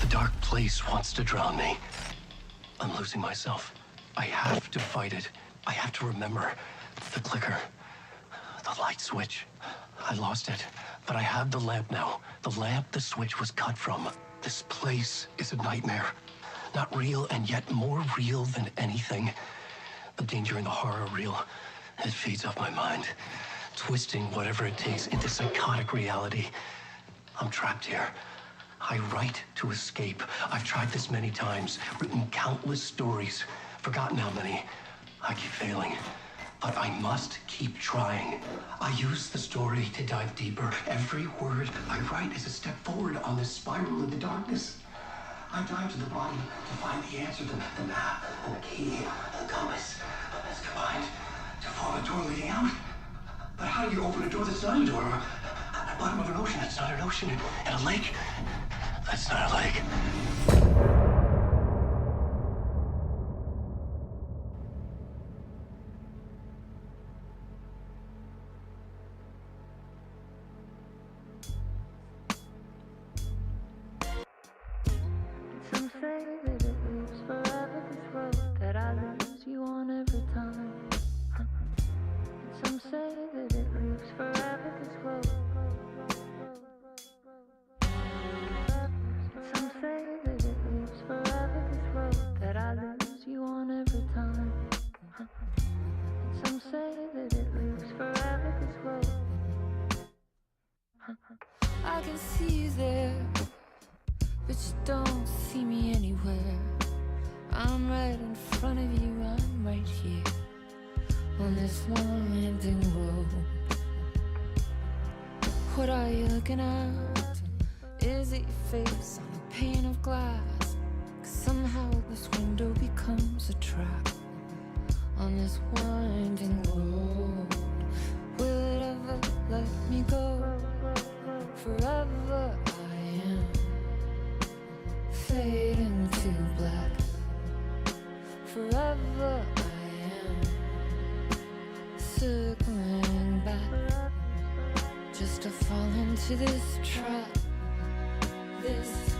Dark place wants to drown me. I'm losing myself. I have to fight it. I have to remember. The clicker. The light switch. I lost it. But I have the lamp now. The lamp the switch was cut from. This place is a nightmare. Not real, and yet more real than anything. The danger and the horror real. It feeds off my mind. Twisting whatever it takes into psychotic reality. I'm trapped here. I write to escape. I've tried this many times, written countless stories, forgotten how many. I keep failing, but I must keep trying. I use the story to dive deeper. Every word I write is a step forward on this spiral into darkness. I dive to the bottom to find the answer, the map, and the key, and the compass. It's combined to form a door leading out. But how do you open a door that's not a door? At the bottom of an ocean that's not an ocean, and a lake that's not a lake. Some say that it lives forever, this road that I lose you on every time. Some say that it lives forever, this road. Some say that it lives forever, this road that I lose you on every time. Some say that it lives forever, this road. I can see you there, but you don't see me anywhere. I'm right in front of you, I'm right here on this winding road. What are you looking at? Is it your face on a pane of glass? 'Cause somehow this window becomes a trap on this winding road. Will it ever let me go? Forever I am fading to black. Forever I am circling back, just to fall into this trap, this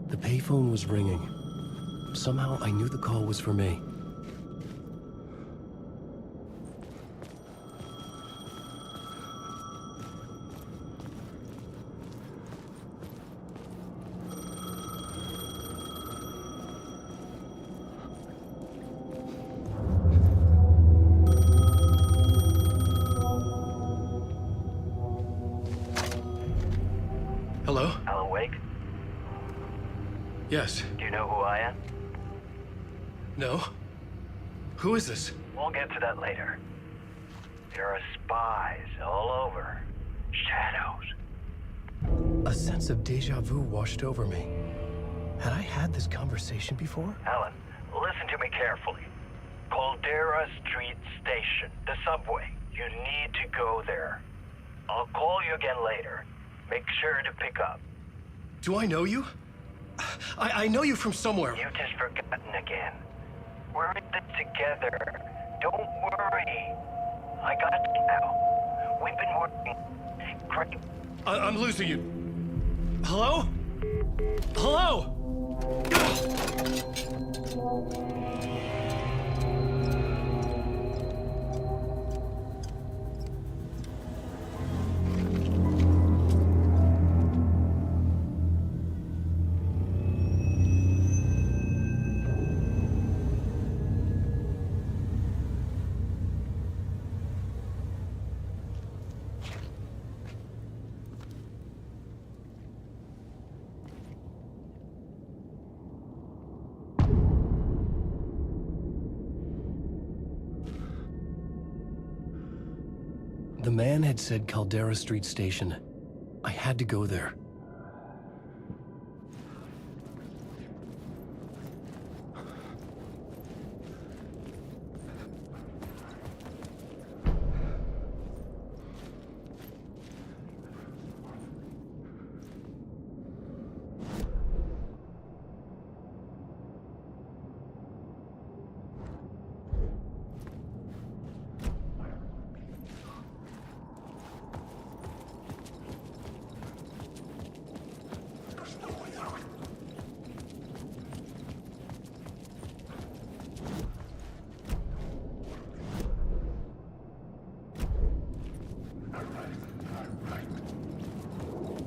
The payphone was ringing. Somehow I knew the call was for me. Hello? Alan Wake? Yes. Do you know who I am? No? Who is this? We'll get to that later. There are spies all over. Shadows. A sense of deja vu washed over me. Had I had this conversation before? Alan, listen to me carefully. Caldera Street Station, the subway. You need to go there. I'll call you again later. Make sure to pick up. Do I know you? I know you from somewhere. You've just forgotten again. We're in this together. Don't worry. I got you now. We've been working. Great. I'm losing you. Hello? Hello? The man had said Caldera Street Station. I had to go there.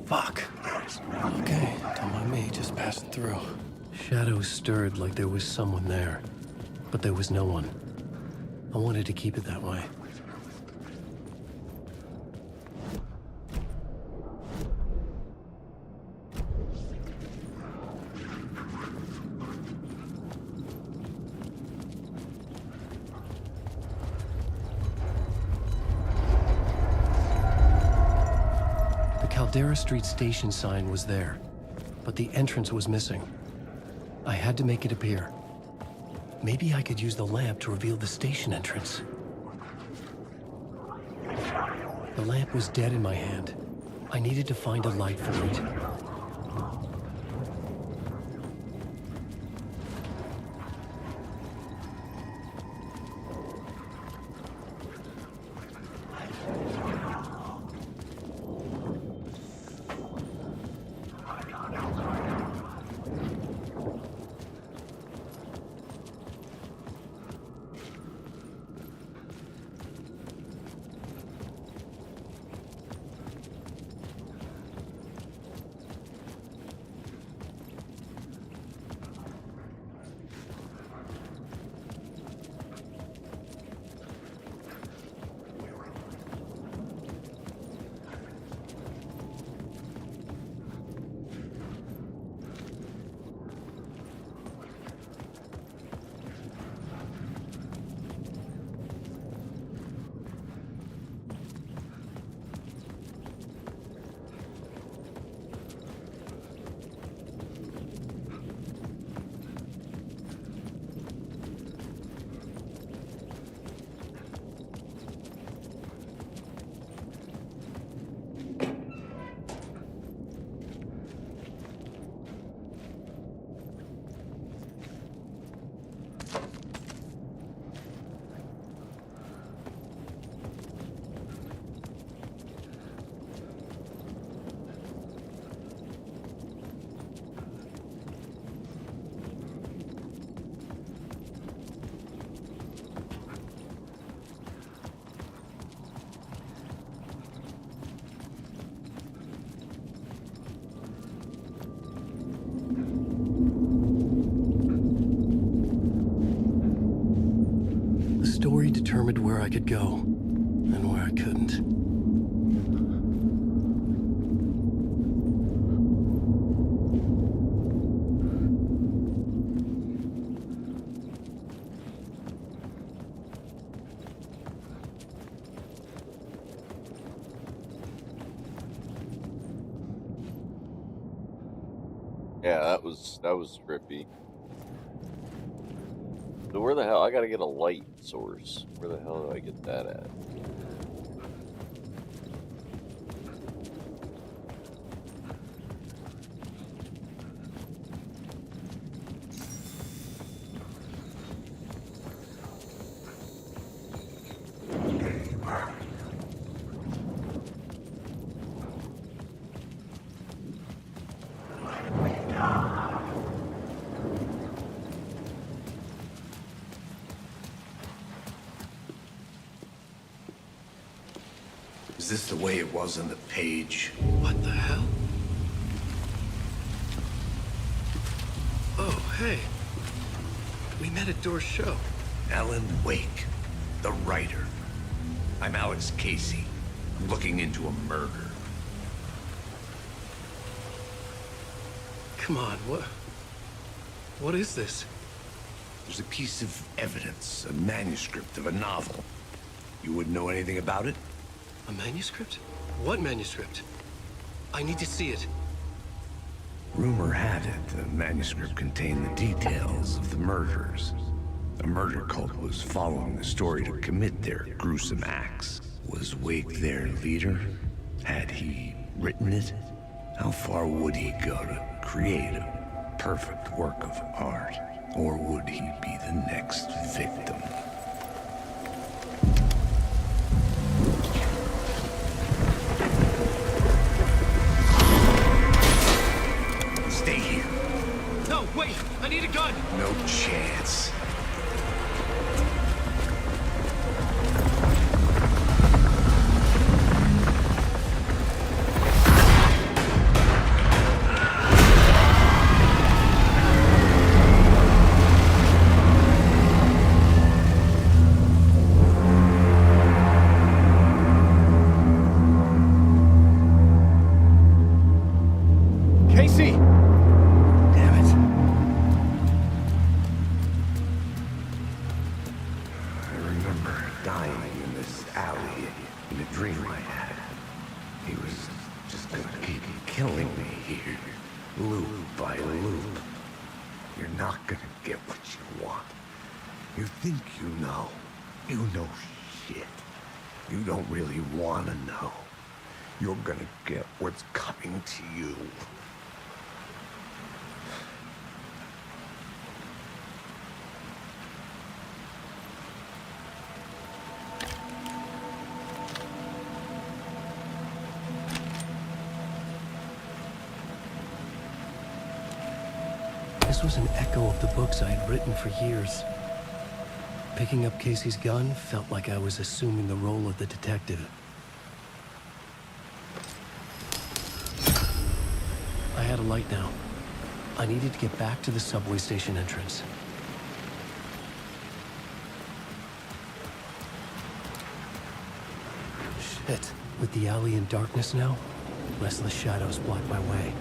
Fuck. Okay, don't mind me, just passing through. Shadows stirred like there was someone there, but there was no one. I wanted to keep it that way. Caldera Street Station sign was there, but the entrance was missing. I had to make it appear. Maybe I could use the lamp to reveal the station entrance. The lamp was dead in my hand. I needed to find a light for it. I could go, and where I couldn't. Yeah, that was trippy. So where the hell? I gotta get a light source. Where the hell do I get that at? Is this the way it was on the page? What the hell? Oh, hey. We met at Door's show. Alan Wake, the writer. I'm Alex Casey. I'm looking into a murder. Come on, what is this? There's a piece of evidence, a manuscript of a novel. You wouldn't know anything about it? A manuscript? What manuscript? I need to see it. Rumor had it the manuscript contained the details of the murders. A murder cult was following the story to commit their gruesome acts. Was Wake their leader? Had he written it? How far would he go to create a perfect work of art? Or would he be the next victim? Stay here. No, wait! I need a gun! No chance. Casey! Damn it. I remember dying in this alley in a dream I had. He was just gonna keep killing me here, loop by loop. You're not gonna get what you want. You think you know. You know shit. You don't really want to know. You're gonna get what's coming to you. This was an echo of the books I had written for years. Picking up Casey's gun felt like I was assuming the role of the detective. I had a light now. I needed to get back to the subway station entrance. Shit. With the alley in darkness now, restless shadows block my way.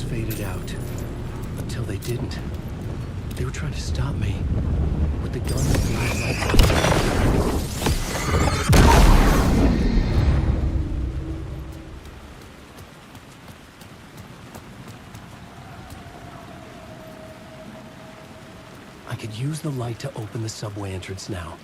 Faded out. Until they didn't. They were trying to stop me. With the gun could use the light to open the subway entrance now.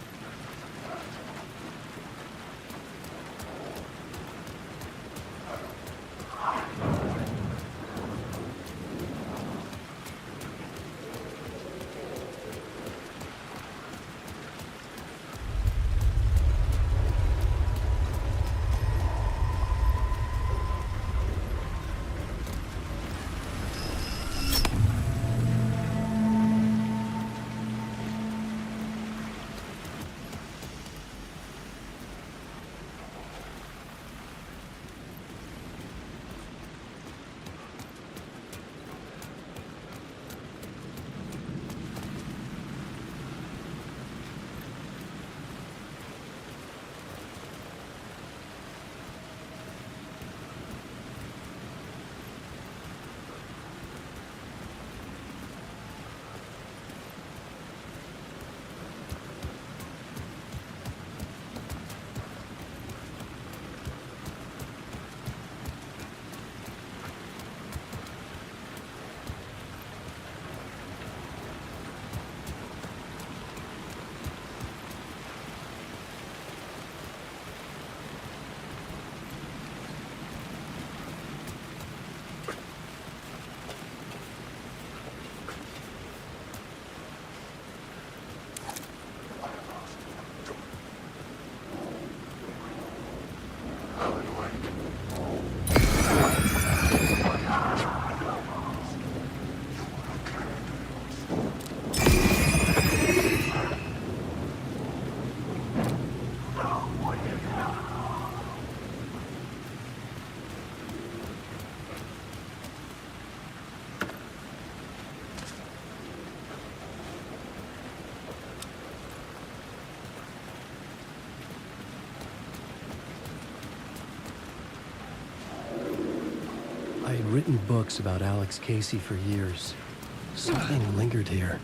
I had written books about Alex Casey for years. Something lingered here.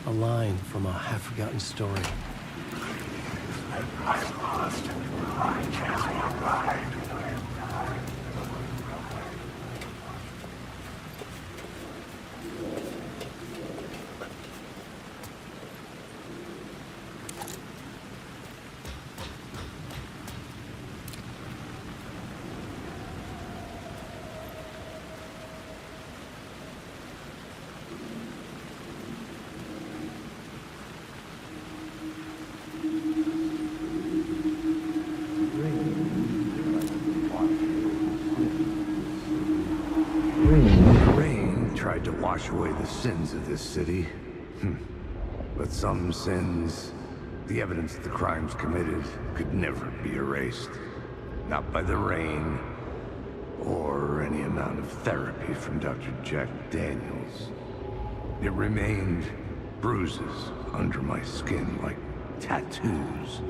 A line from a half-forgotten story. I'm lost. I can't ride. Tried to wash away the sins of this city. But some sins, the evidence of the crimes committed, could never be erased. Not by the rain, or any amount of therapy from Dr. Jack Daniels. It remained bruises under my skin like tattoos.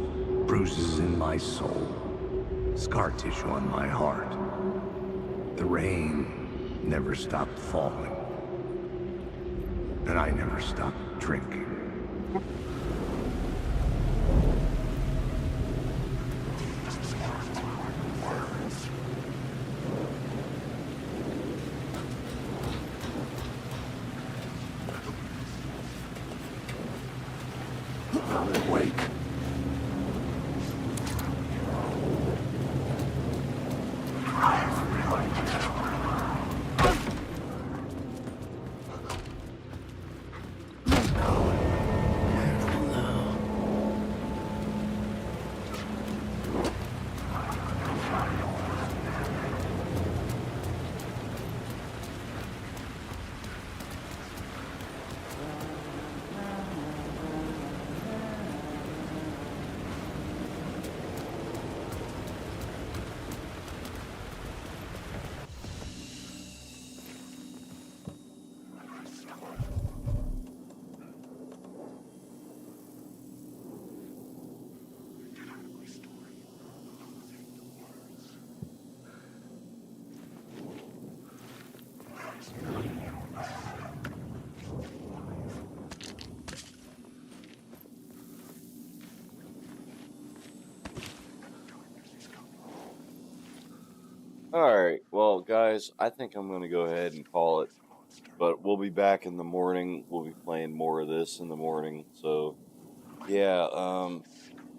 Bruises in my soul. Scar tissue on my heart. The rain never stopped falling. And I never stopped drinking. Wake. Alright, well, guys, I think I'm going to go ahead and call it But we'll be back in the morning. We'll be playing more of this in the morning. So, yeah,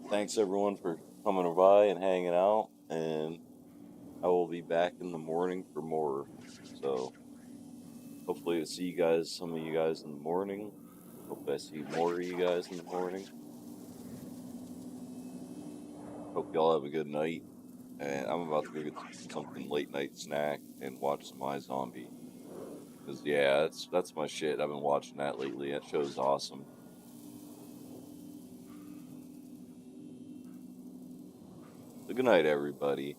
thanks everyone for coming by and hanging out. And I will be back in the morning for more. So, hopefully, I'll see you guys, some of you guys in the morning. Hopefully, I see more of you guys in the morning. Hope y'all have a good night. And I'm about to go get something late night snack and watch some iZombie. Cause yeah, that's my shit. I've been watching that lately. That show's awesome. So good night, everybody.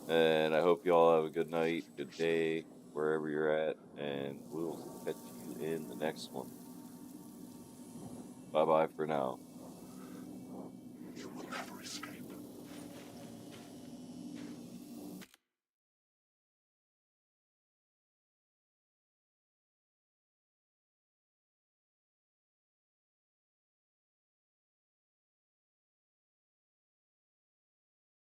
And I hope you all have a good night, good day, wherever you're at. And we'll catch you in the next one. Bye bye for now. You will have